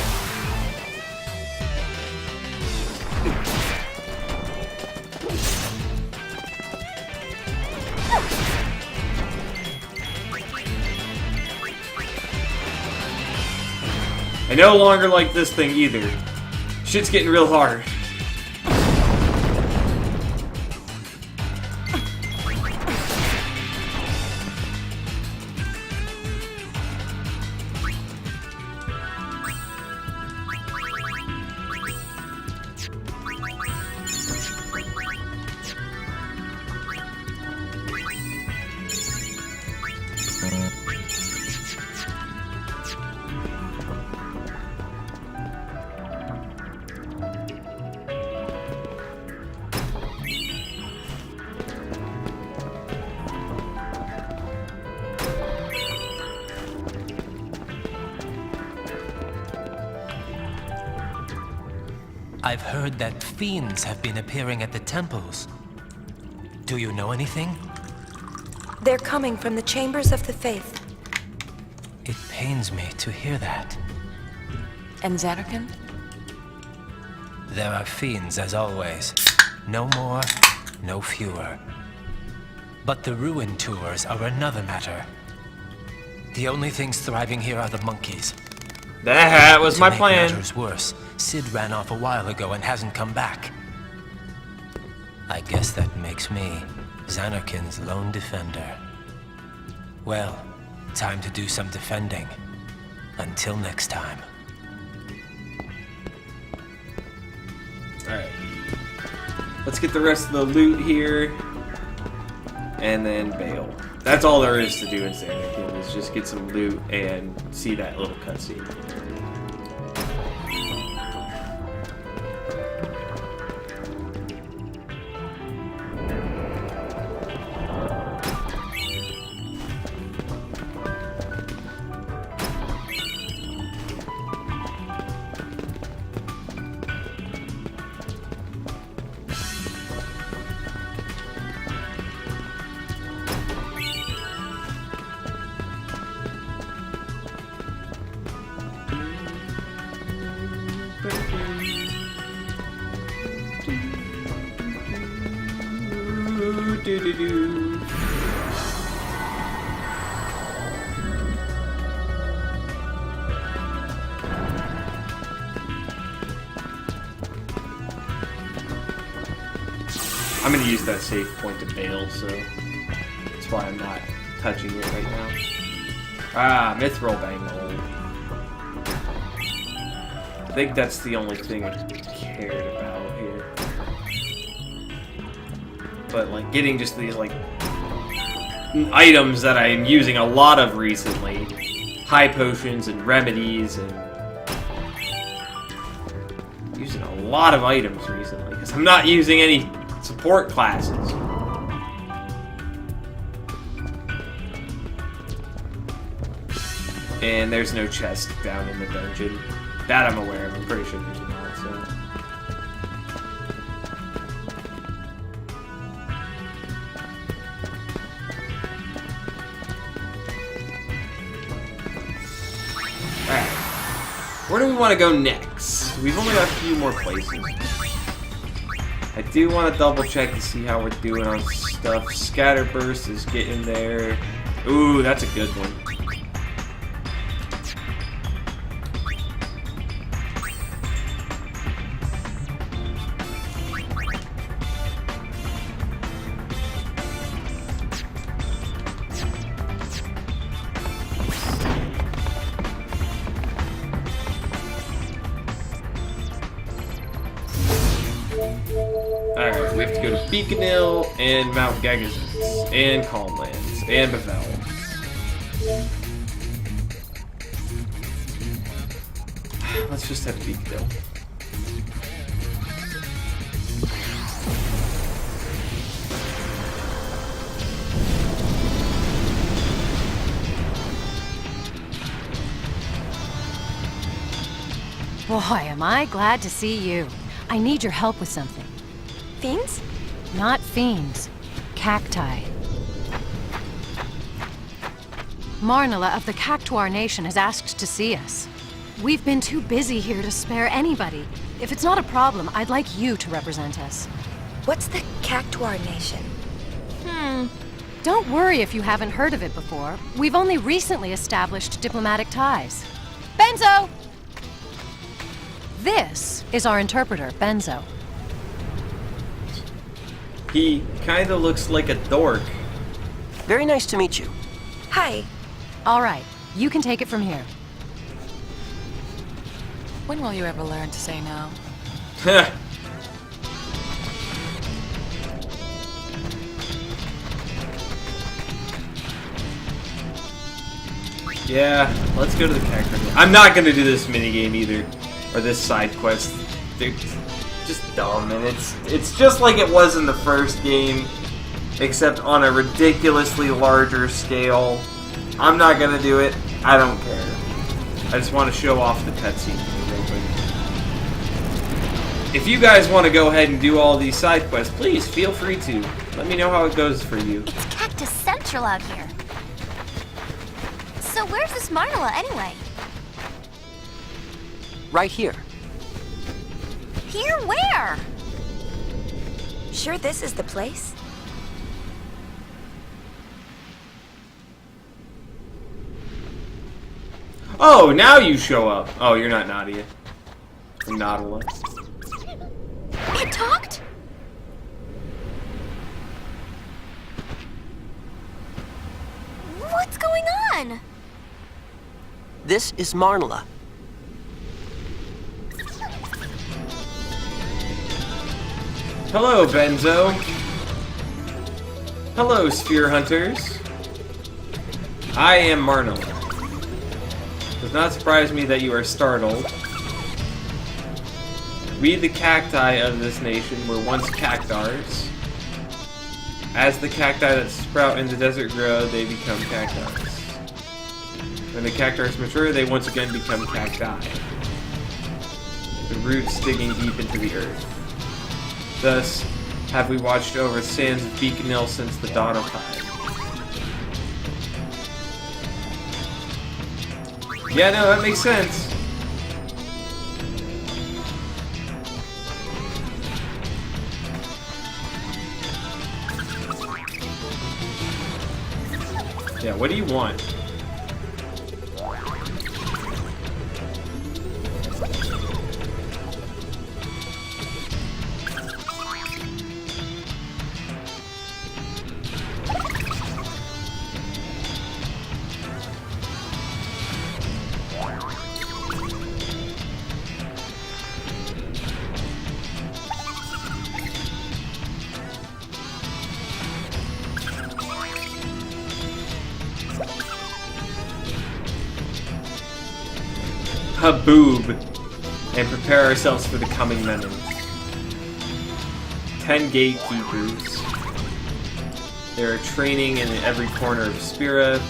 I no longer like this thing either. Shit's getting real hard. I've heard that fiends have been appearing at the temples. Do you know anything? They're coming from the chambers of the faith. It pains me to hear that. And Xanarkin? There are fiends as always. No more, no fewer. But the ruin tours are another matter. The only things thriving here are the monkeys. That was my plan. To make matters worse, Sid ran off a while ago and hasn't come back. I guess that makes me Zanarkand's lone defender. Well, time to do some defending. Until next time. Alright. Let's get the rest of the loot here. And then bail. That's all there is to do in Zanarkand, is just get some loot and see that little cutscene. I'm gonna use that save point to bail, so that's why I'm not touching it right now. Ah, Mithril Bangle. I think that's the only thing I cared about here. But like getting just these like items that I'm using a lot of recently, high potions and remedies, and using a lot of items recently because I'm not using any support classes. And there's no chest down in the dungeon. That I'm aware of. I'm pretty sure there's not, so. Alright. Where do we want to go next? We've only got a few more places. I do want to double check to see how we're doing on stuff. Scatterburst is getting there. Ooh, that's a good one. Alright, we have to go to Beacon Hill and Mount Gagazets and Calmlands and Bevel. Let's just head to Beacon Hill. Boy, am I glad to see you. I need your help with something. Fiends? Not fiends. Cacti. Marnala of the Cactuar Nation has asked to see us. We've been too busy here to spare anybody. If it's not a problem, I'd like you to represent us. What's the Cactuar Nation? Don't worry if you haven't heard of it before. We've only recently established diplomatic ties. Benzo! This is our interpreter, Benzo. He kinda looks like a dork. Very nice to meet you. Hi. All right, you can take it from here. When will you ever learn to say no? Yeah, let's go to the character. I'm not gonna do this minigame either, or this side quest. They're just dumb, and it's just like it was in the first game, except on a ridiculously larger scale. I'm not gonna do it. I don't care. I just want to show off the cutscene real quick. If you guys want to go ahead and do all these side quests, please feel free to. Let me know how it goes for you. It's Cactus Central out here. So where's this Marnala anyway? Right here. Here where? Sure this is the place? Oh, now you show up. Oh, you're not Nadia. Or Nautilus. It talked? What's going on? This is Marnella. Hello, Benzo. Hello, Sphere Hunters. I am Marnell. Does not surprise me that you are startled. We, the cacti of this nation, were once cactars. As the cacti that sprout in the desert grow, they become cactars. When the cactars mature, they once again become cacti. The roots digging deep into the earth. Thus, have we watched over the sands of Beacon Hill since the dawn of time. Yeah, no, that makes sense. Yeah, what do you want? Haboob, and prepare ourselves for the coming menace. 10 gatekeepers. They are training in every corner of Spira.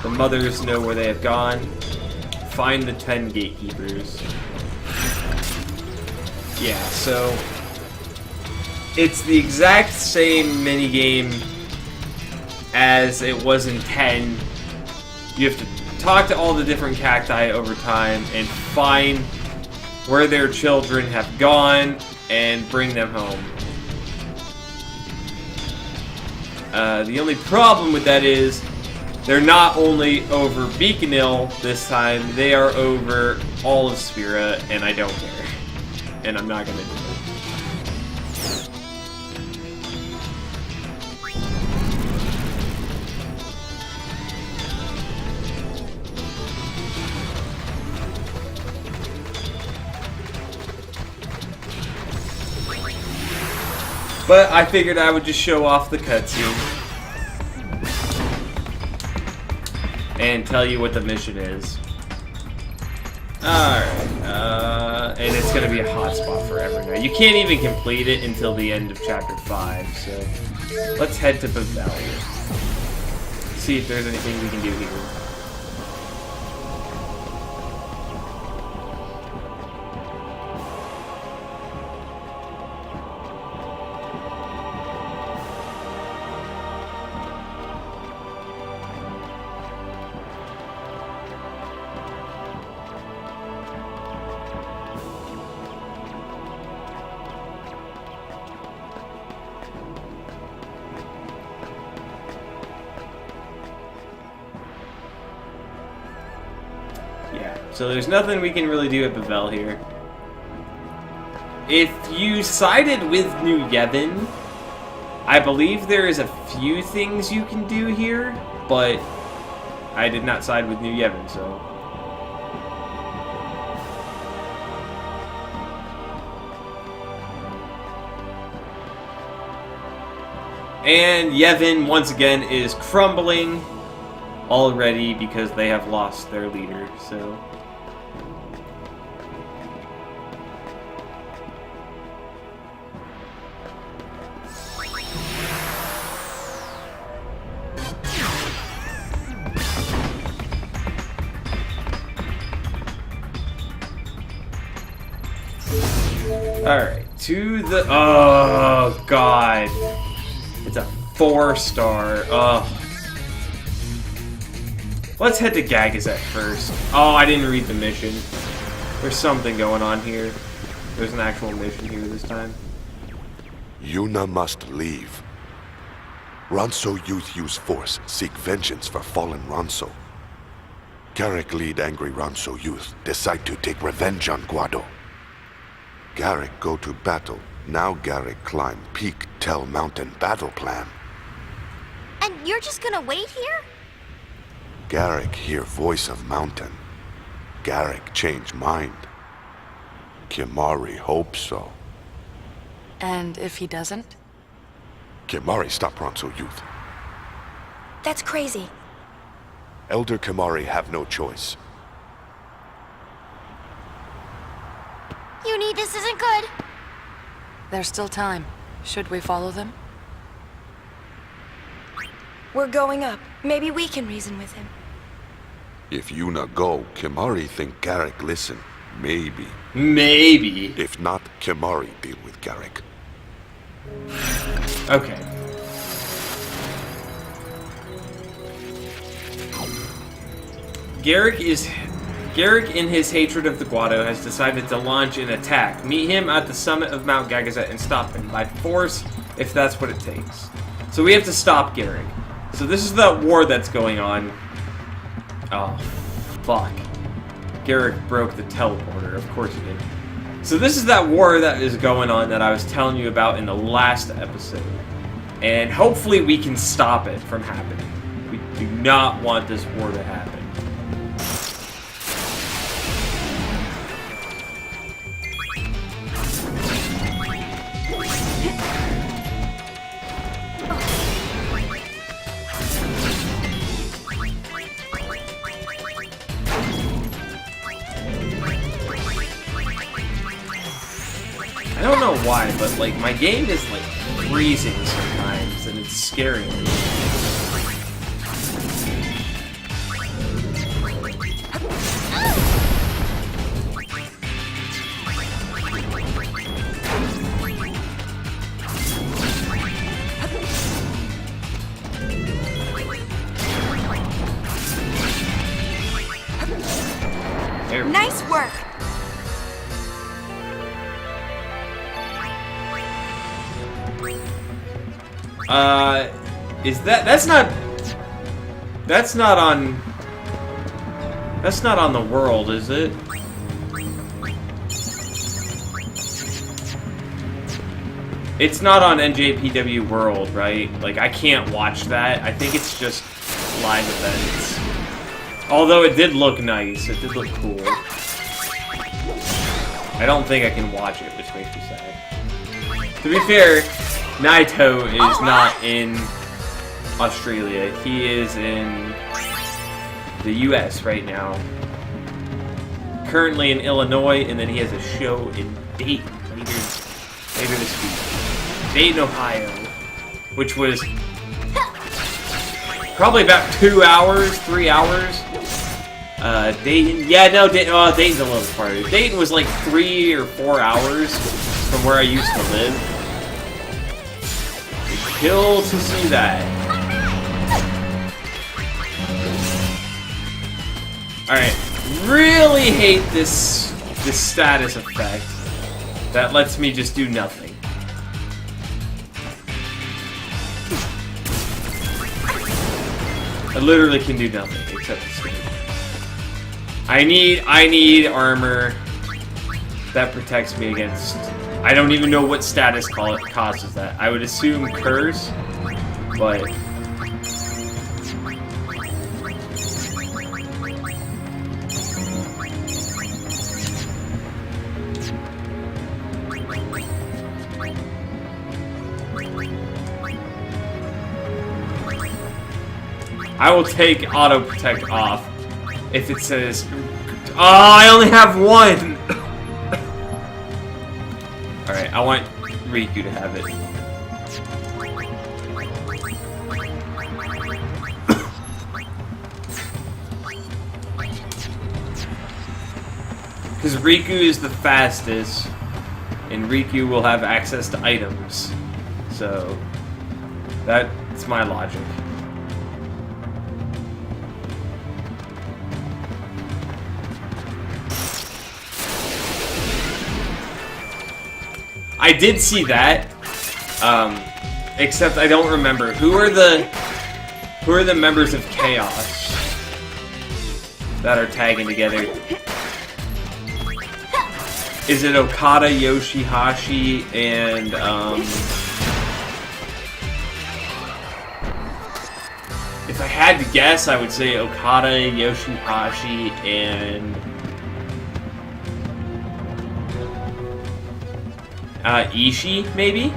The mothers know where they have gone. Find the 10 gatekeepers. Yeah, so it's the exact same minigame as it was in 10. You have to talk to all the different cacti over time and find where their children have gone and bring them home. The only problem with that is they're not only over Beacon Hill this time, they are over all of Spira, and I don't care. And I'm not gonna do it. But I figured I would just show off the cutscene and tell you what the mission is. Alright, and it's gonna be a hotspot forever now. You can't even complete it until the end of Chapter 5, so let's head to Bavaria. See if there's anything we can do here. So there's nothing we can really do at Bavel here. If you sided with New Yevon, I believe there is a few things you can do here, but I did not side with New Yevon, so... And Yevon, once again, is crumbling already because they have lost their leader, so... Alright, to the... Oh, God. It's a 4-star. Ugh. Let's head to Gagazet first. Oh, I didn't read the mission. There's something going on here. There's an actual mission here this time. Yuna must leave. Ronso youth use force, seek vengeance for fallen Ronso. Garrick lead angry Ronso youth, decide to take revenge on Guado. Garrick go to battle. Now Garrick climb Peak Tell Mountain battle plan. And you're just gonna wait here? Garrick hear voice of mountain. Garrick change mind. Kimari hope so. And if he doesn't? Kimari stop Ronso youth. That's crazy. Elder Kimari have no choice. Uni, this isn't good. There's still time. Should we follow them? We're going up. Maybe we can reason with him. If Yuna go, Kimari think Garrick listen. Maybe. Maybe. If not, Kimari deal with Garrick. Okay. Garrick, in his hatred of the Guado, has decided to launch an attack. Meet him at the summit of Mount Gagazet and stop him by force, if that's what it takes. So we have to stop Garrick. So this is the war that's going on. Oh, fuck. Garrick broke the teleporter. Of course he did. So this is that war that is going on that I was telling you about in the last episode. And hopefully we can stop it from happening. We do not want this war to happen. I don't know why, but like my game is like freezing sometimes, and it's scaring me. Nice work. Is that's not on the world, is it? It's not on NJPW World, right? Like, I can't watch that. I think it's just live events. Although it did look nice. It did look cool. I don't think I can watch it, which makes me sad. To be fair, Naito is not in Australia. He is in the US right now. Currently in Illinois, and then he has a show in Dayton later this week. Dayton, Ohio. Which was probably about 2 hours, 3 hours. Dayton, yeah, no, Dayton's a little farther. Dayton was like 3 or 4 hours from where I used to live. Kill to see that. Alright, really hate this status effect that lets me just do nothing. I literally can do nothing except escape. I need armor that protects me against. I don't even know what status causes that. I would assume curse, but I will take auto protect off if it says, oh, I only have one. Alright, I want Riku to have it. Because Riku is the fastest, and Riku will have access to items. So, that's my logic. I did see that. Except I don't remember. Who are the members of Chaos that are tagging together? Is it Okada, Yoshihashi, and if I had to guess, I would say Okada, Yoshihashi, and Ishii, maybe?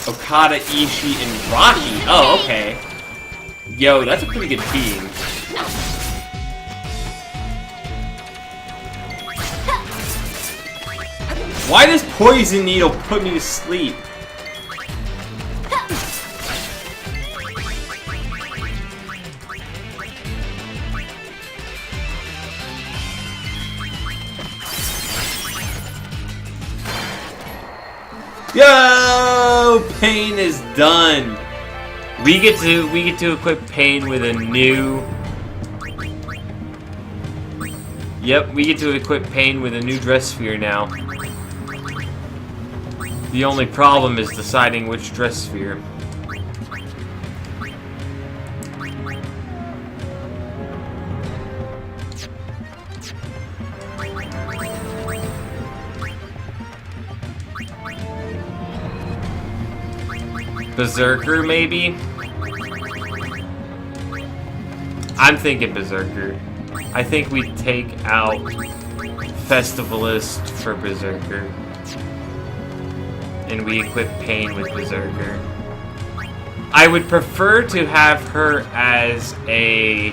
Okada, Ishii, and Rocky. Oh, okay. Yo, that's a pretty good team. Why does Poison Needle put me to sleep? Yo, Pain is done. We get to equip Pain with a new. Yep, we get to equip Pain with a new dress sphere now. The only problem is deciding which dress sphere. Berserker, maybe? I'm thinking Berserker. I think we take out Festivalist for Berserker. And we equip Pain with Berserker. I would prefer to have her as a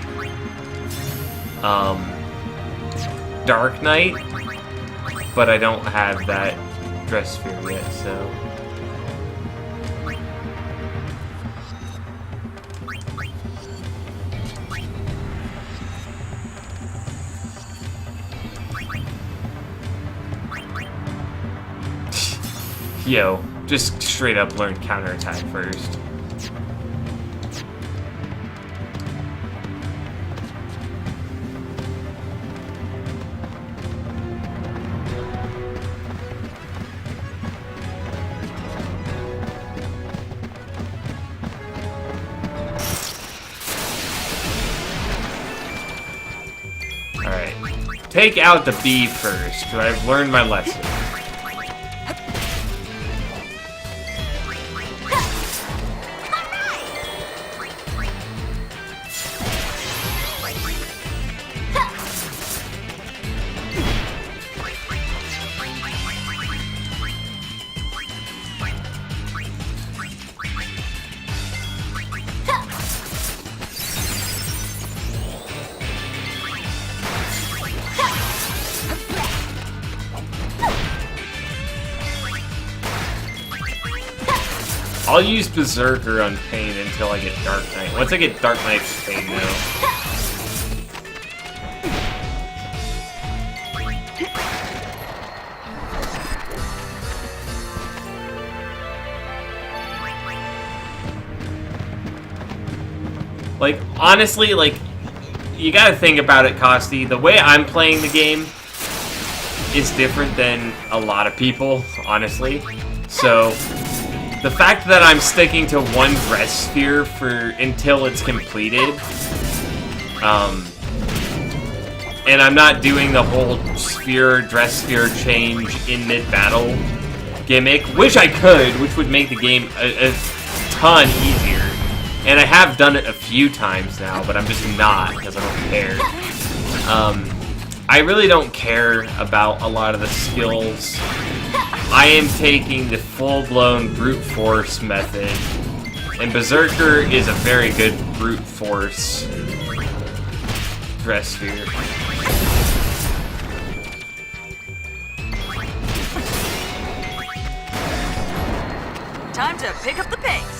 Dark Knight, but I don't have that dress sphere yet, so. Yo, just straight up learn counterattack first. Alright. Take out the B first, because I've learned my lesson. I'll use Berserker on Pain until I get Dark Knight. Once I get Dark Knight's Pain, though. Like, honestly, like, you gotta think about it, Costi. The way I'm playing the game is different than a lot of people, honestly. So, the fact that I'm sticking to one dress sphere until it's completed, and I'm not doing the whole dress sphere change in mid-battle gimmick, which I could, which would make the game a ton easier. And I have done it a few times now, but I'm just not, because I don't care. I really don't care about a lot of the skills. I am taking the full-blown brute force method, and Berserker is a very good brute force dress sphere. Time to pick up the pace.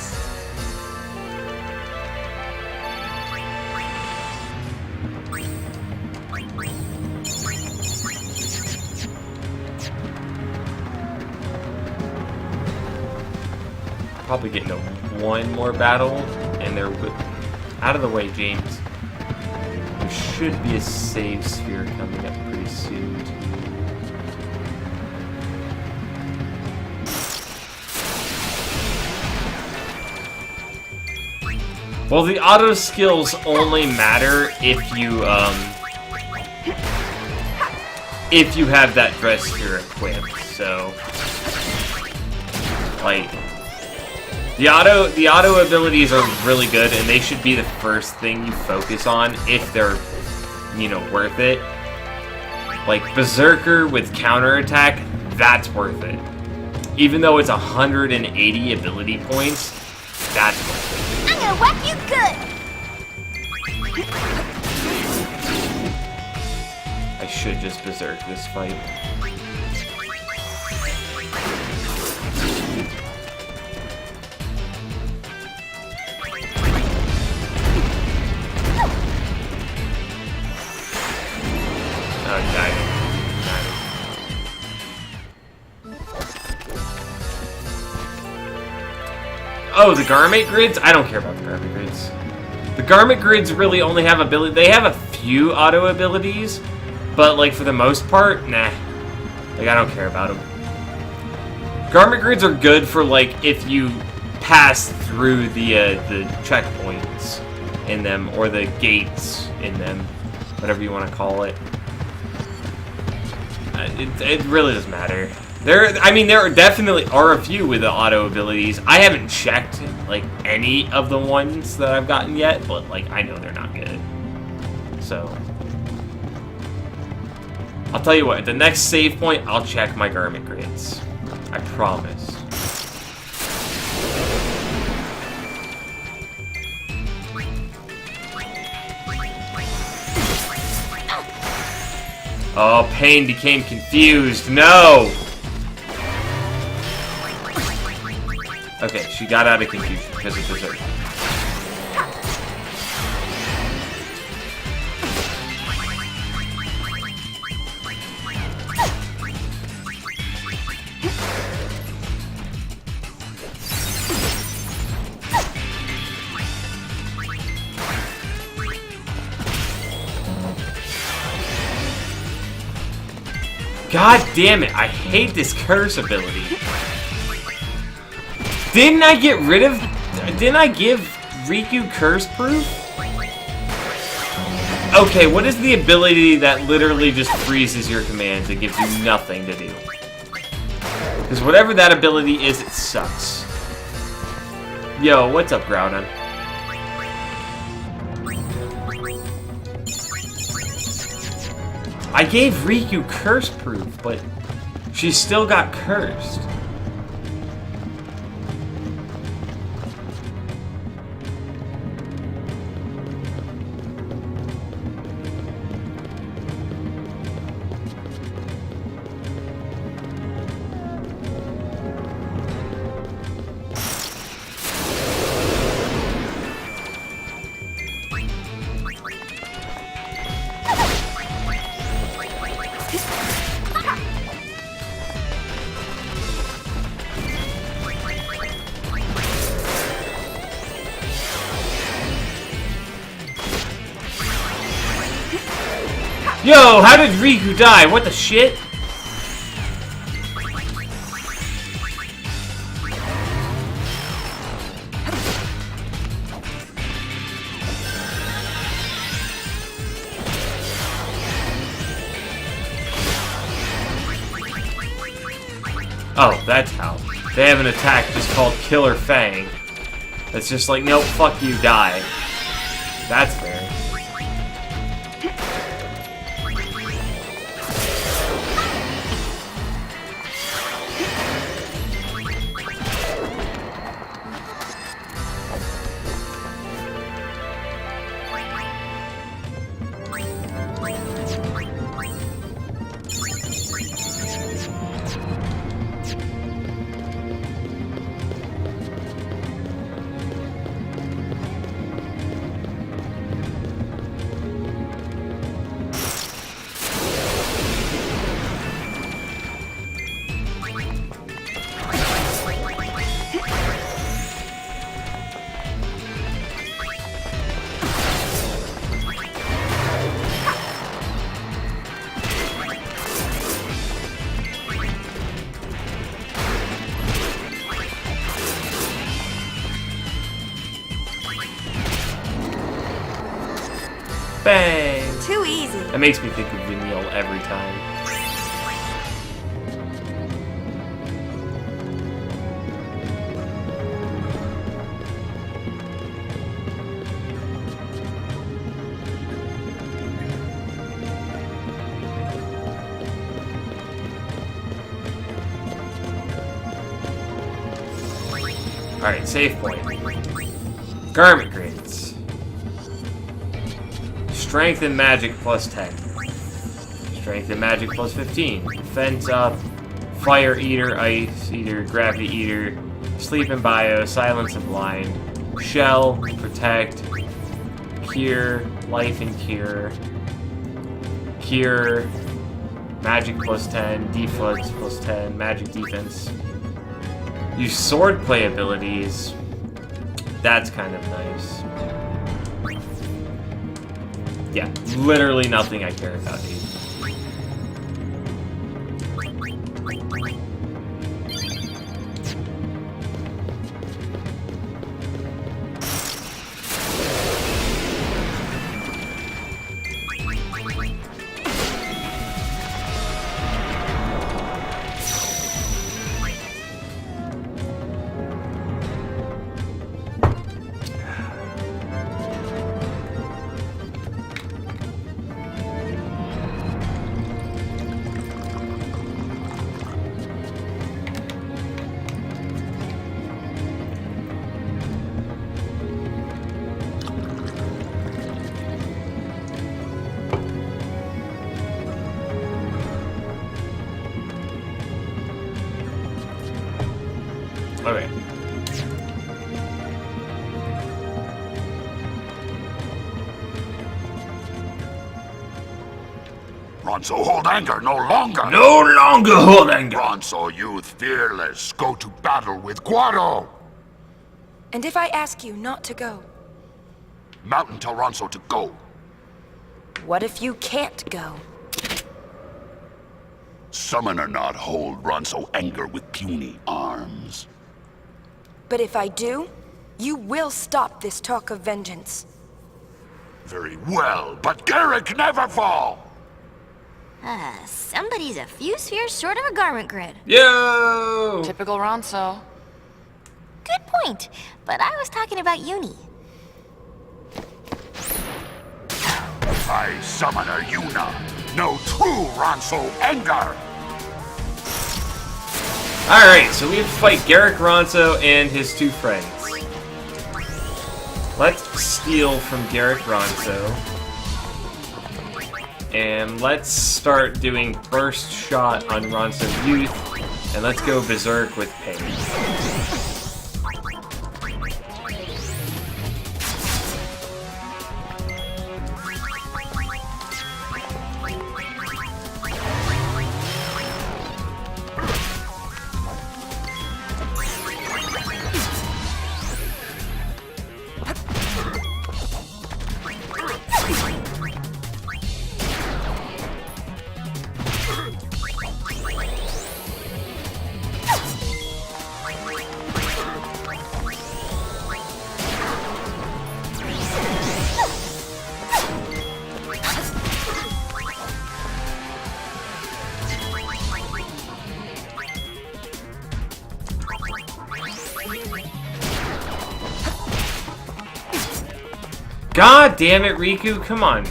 Probably getting to one more battle, and they're out of the way, James. There should be a save sphere coming up pretty soon. Well, the auto skills only matter if you have that dress gear equipped. So, like, the auto abilities are really good, and they should be the first thing you focus on if they're, you know, worth it. Like Berserker with counterattack, that's worth it. Even though it's 180 ability points, that's worth it. I'm gonna whack you good! I should just Berserk this fight. Okay. Oh, the garment grids? I don't care about the garment grids. The garment grids really only have ability. They have a few auto abilities, but like for the most part, nah. Like I don't care about them. Garment grids are good for like if you pass through the checkpoints in them or the gates in them, whatever you want to call it. It really doesn't matter. There definitely are a few with the auto abilities. I haven't checked like any of the ones that I've gotten yet, but like I know they're not good. So I'll tell you what. At the next save point, I'll check my garment grids. I promise. Oh, Pain became confused. No! Okay, she got out of confusion because of Berserk. God damn it, I hate this curse ability. Didn't I give Riku curse proof? Okay, what is the ability that literally just freezes your commands and gives you nothing to do? Because whatever that ability is, it sucks. Yo, what's up, Groudon? I gave Riku curse proof, but she still got cursed. Yo, how did Riku die? What the shit? Oh, that's how. They have an attack just called Killer Fang. That's just like, nope, fuck you, die. That's fair. Bang! Too easy. That makes me think of Vanille every time. Alright, save point. Garment grades. Strength and magic plus 10. Strength and magic plus 15. Defense up. Fire eater, ice eater, gravity eater, sleep and bio, silence and blind. Shell, protect. Cure, life and cure. Cure. Magic plus 10. Deflux plus 10. Magic defense. Use swordplay abilities. That's kind of nice. Yeah, literally nothing I care about, dude. Okay. Ronso, hold anger no longer! No longer hold anger! Ronso, youth fearless, go to battle with Guado! And if I ask you not to go? Mountain tell Ronso to go. What if you can't go? Summoner not hold Ronso anger with puny arms. But if I do, you will stop this talk of vengeance. Very well, but Garrick never fall! Somebody's a few spheres short of a garment grid. Yo! Typical Ronso. Good point, but I was talking about Uni. I, Summoner Yuna, know true Ronso anger! Alright, so we have to fight Garrick Ronso and his two friends. Let's steal from Garrick Ronso. And let's start doing burst shot on Ronso Youth. And let's go berserk with Pain. God damn it, Riku, come on.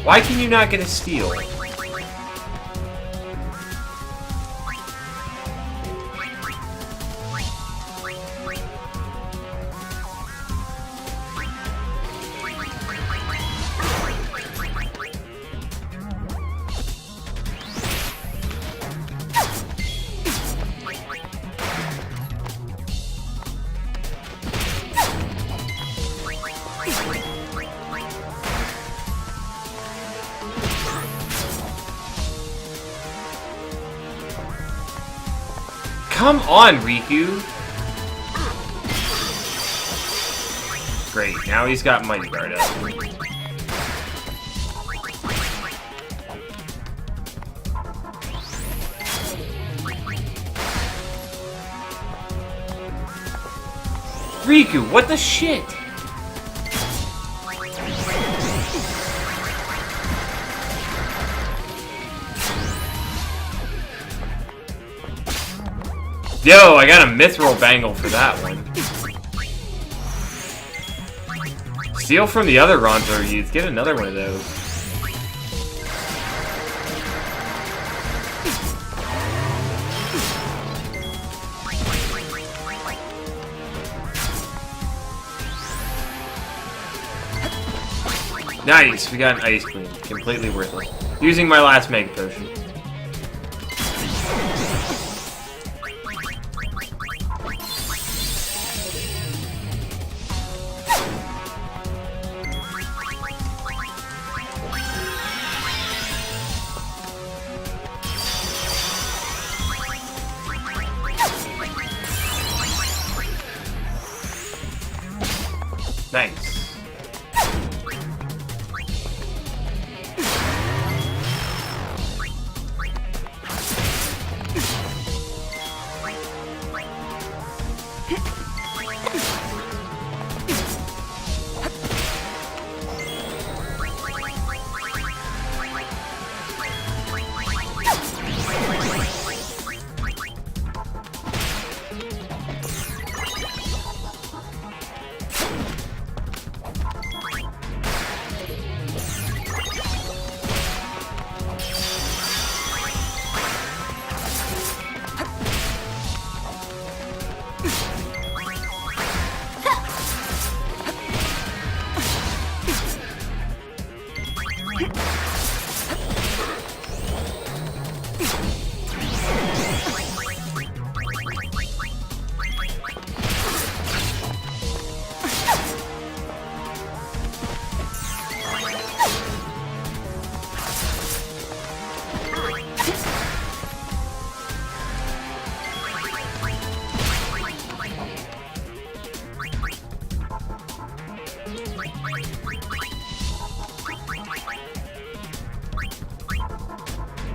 Why can you not get a steal? Come on, Riku! Great, now he's got Mighty Guard up. Riku, what the shit? Yo, I got a mithril bangle for that one. Steal from the other Ronzo youth. Get another one of those. Nice, we got an ice queen. Completely worthless. Using my last mega potion. Nice.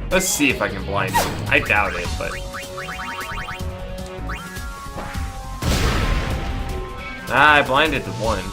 Let's see if I can blind him. I doubt it, but... Ah, I blinded the one.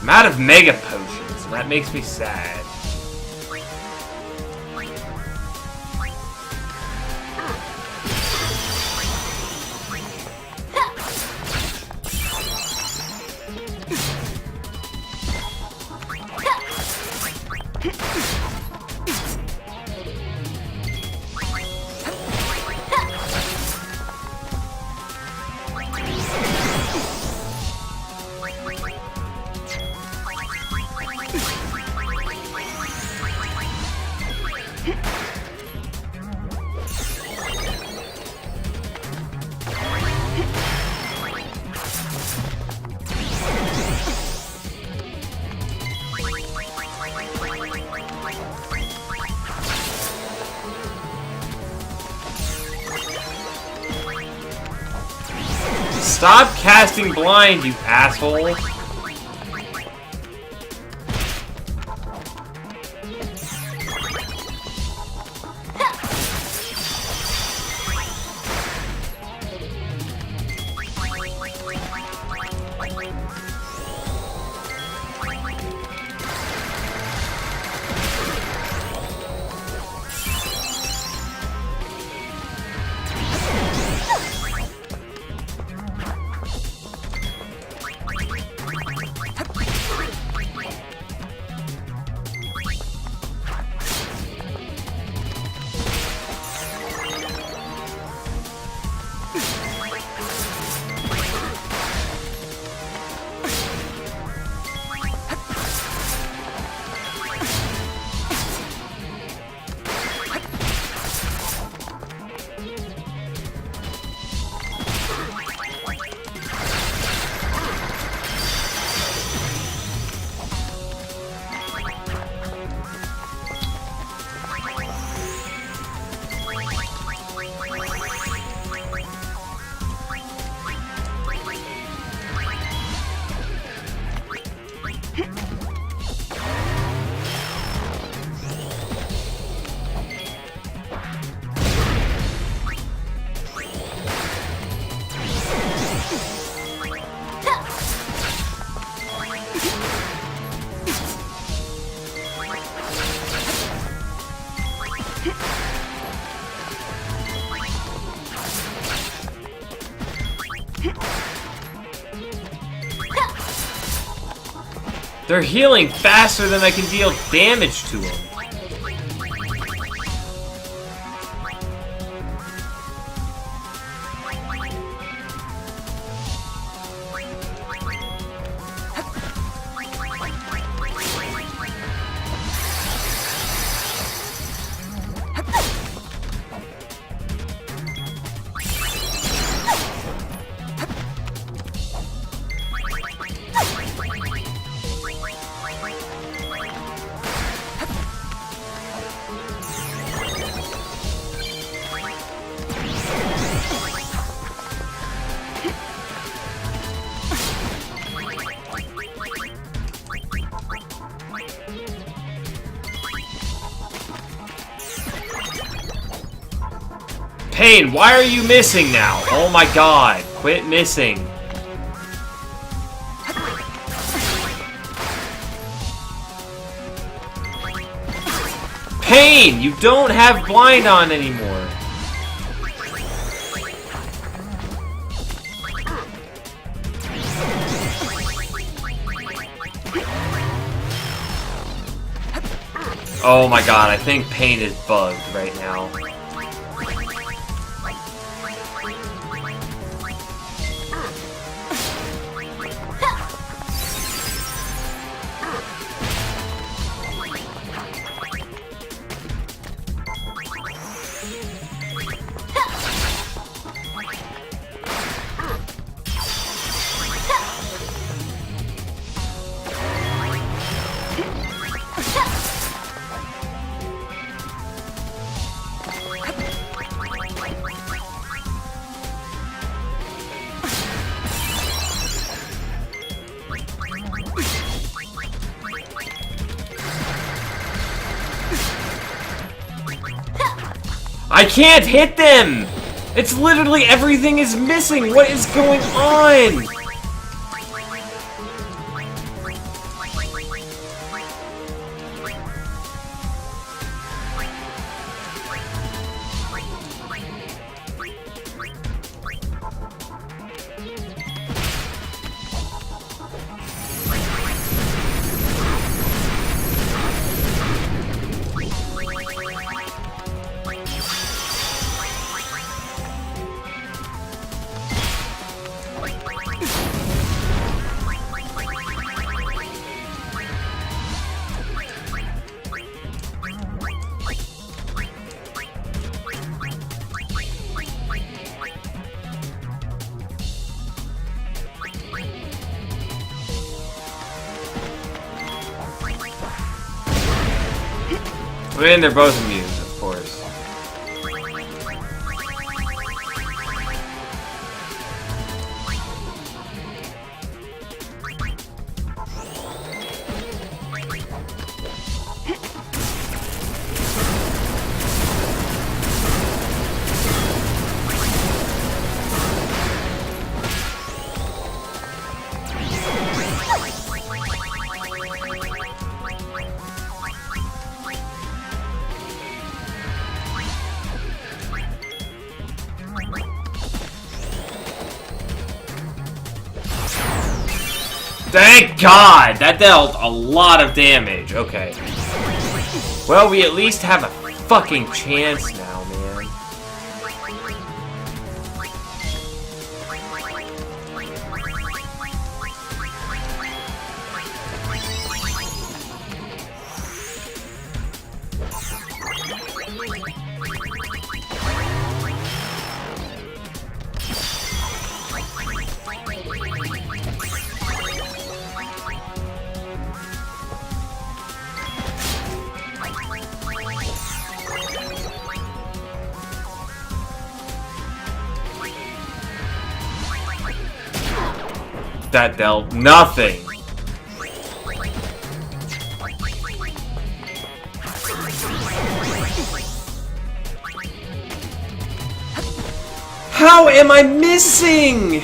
I'm out of mega potions, and that makes me sad. Stop casting blind, you asshole! They're healing faster than I can deal damage to them. Pain, why are you missing now? Oh my god, quit missing. Pain, you don't have blind on anymore. Oh my god, I think Pain is bugged right now. I can't hit them! It's literally everything is missing! What is going on? I mean, they're both immune, of course. Thank God! That dealt a lot of damage. Okay. Well, we at least have a fucking chance now, man. That dealt nothing. How am I missing?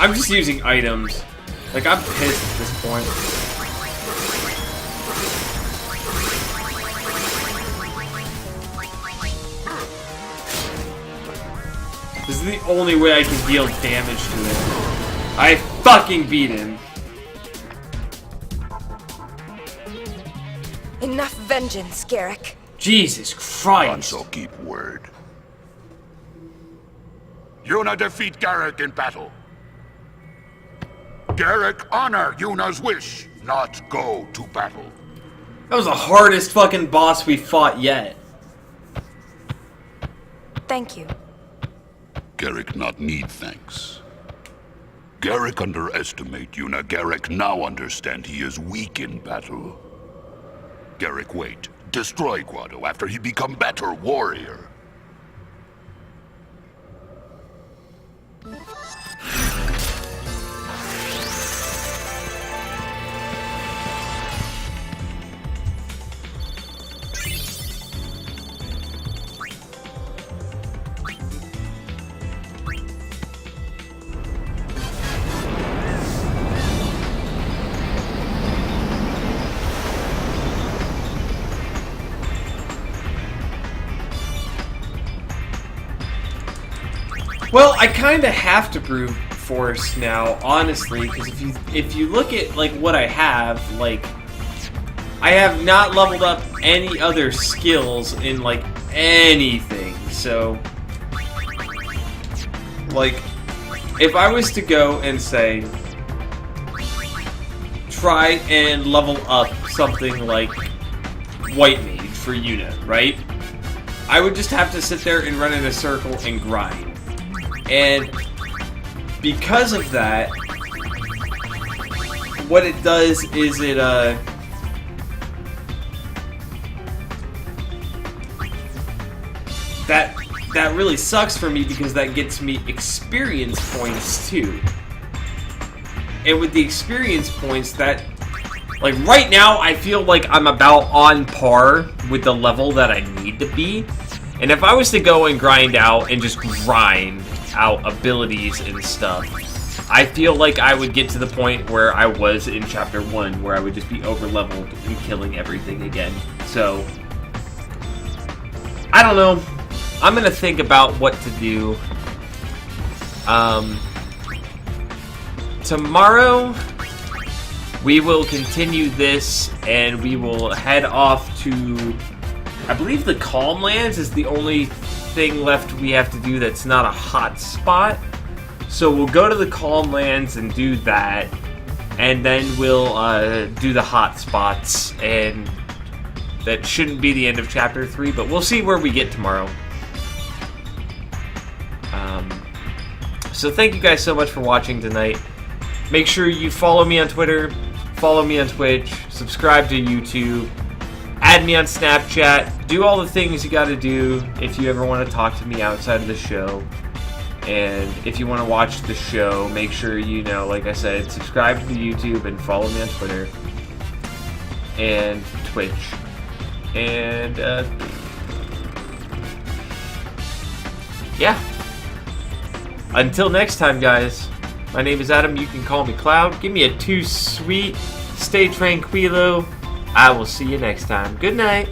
I'm just using items. Like, I'm pissed at this point. This is the only way I can deal damage to it. I fucking beat him. Enough vengeance, Garrick. Jesus Christ. Ronso keep word. Yuna defeat Garrick in battle. Garrick honor Yuna's wish, not go to battle. That was the hardest fucking boss we fought yet. Thank you. Garrick not need thanks. Garrick underestimate Yuna. Garrick now understand he is weak in battle. Garrick wait. Destroy Guado after he become better warrior. Well, I kind of have to brute force now, honestly, because if you look at like what I have, like I have not leveled up any other skills in like anything. So, like, if I was to go and say try and level up something like White Mage for Yuna, right? I would just have to sit there and run in a circle and grind. And because of that, what it does is it, that really sucks for me because that gets me experience points too. And with the experience points, that, like right now, I feel like I'm about on par with the level that I need to be. And if I was to go and grind out and just grind out abilities and stuff, I feel like I would get to the point where I was in Chapter 1, where I would just be over-leveled and killing everything again. So, I don't know. I'm gonna think about what to do. Tomorrow, we will continue this, and we will head off to, I believe the Calm Lands is the only thing left we have to do that's not a hot spot. So we'll go to the Calm Lands and do that, and then we'll do the hot spots, and that shouldn't be the end of Chapter 3, but we'll see where we get tomorrow. So thank you guys so much for watching tonight. Make sure you follow me on Twitter, follow me on Twitch, subscribe to YouTube, add me on Snapchat, do all the things you gotta do if you ever want to talk to me outside of the show. And if you want to watch the show, make sure you know, like I said, subscribe to the YouTube and follow me on Twitter and Twitch. And, yeah. Until next time, guys, my name is Adam. You can call me Cloud. Give me a 2 sweet. Stay tranquilo. I will see you next time. Good night.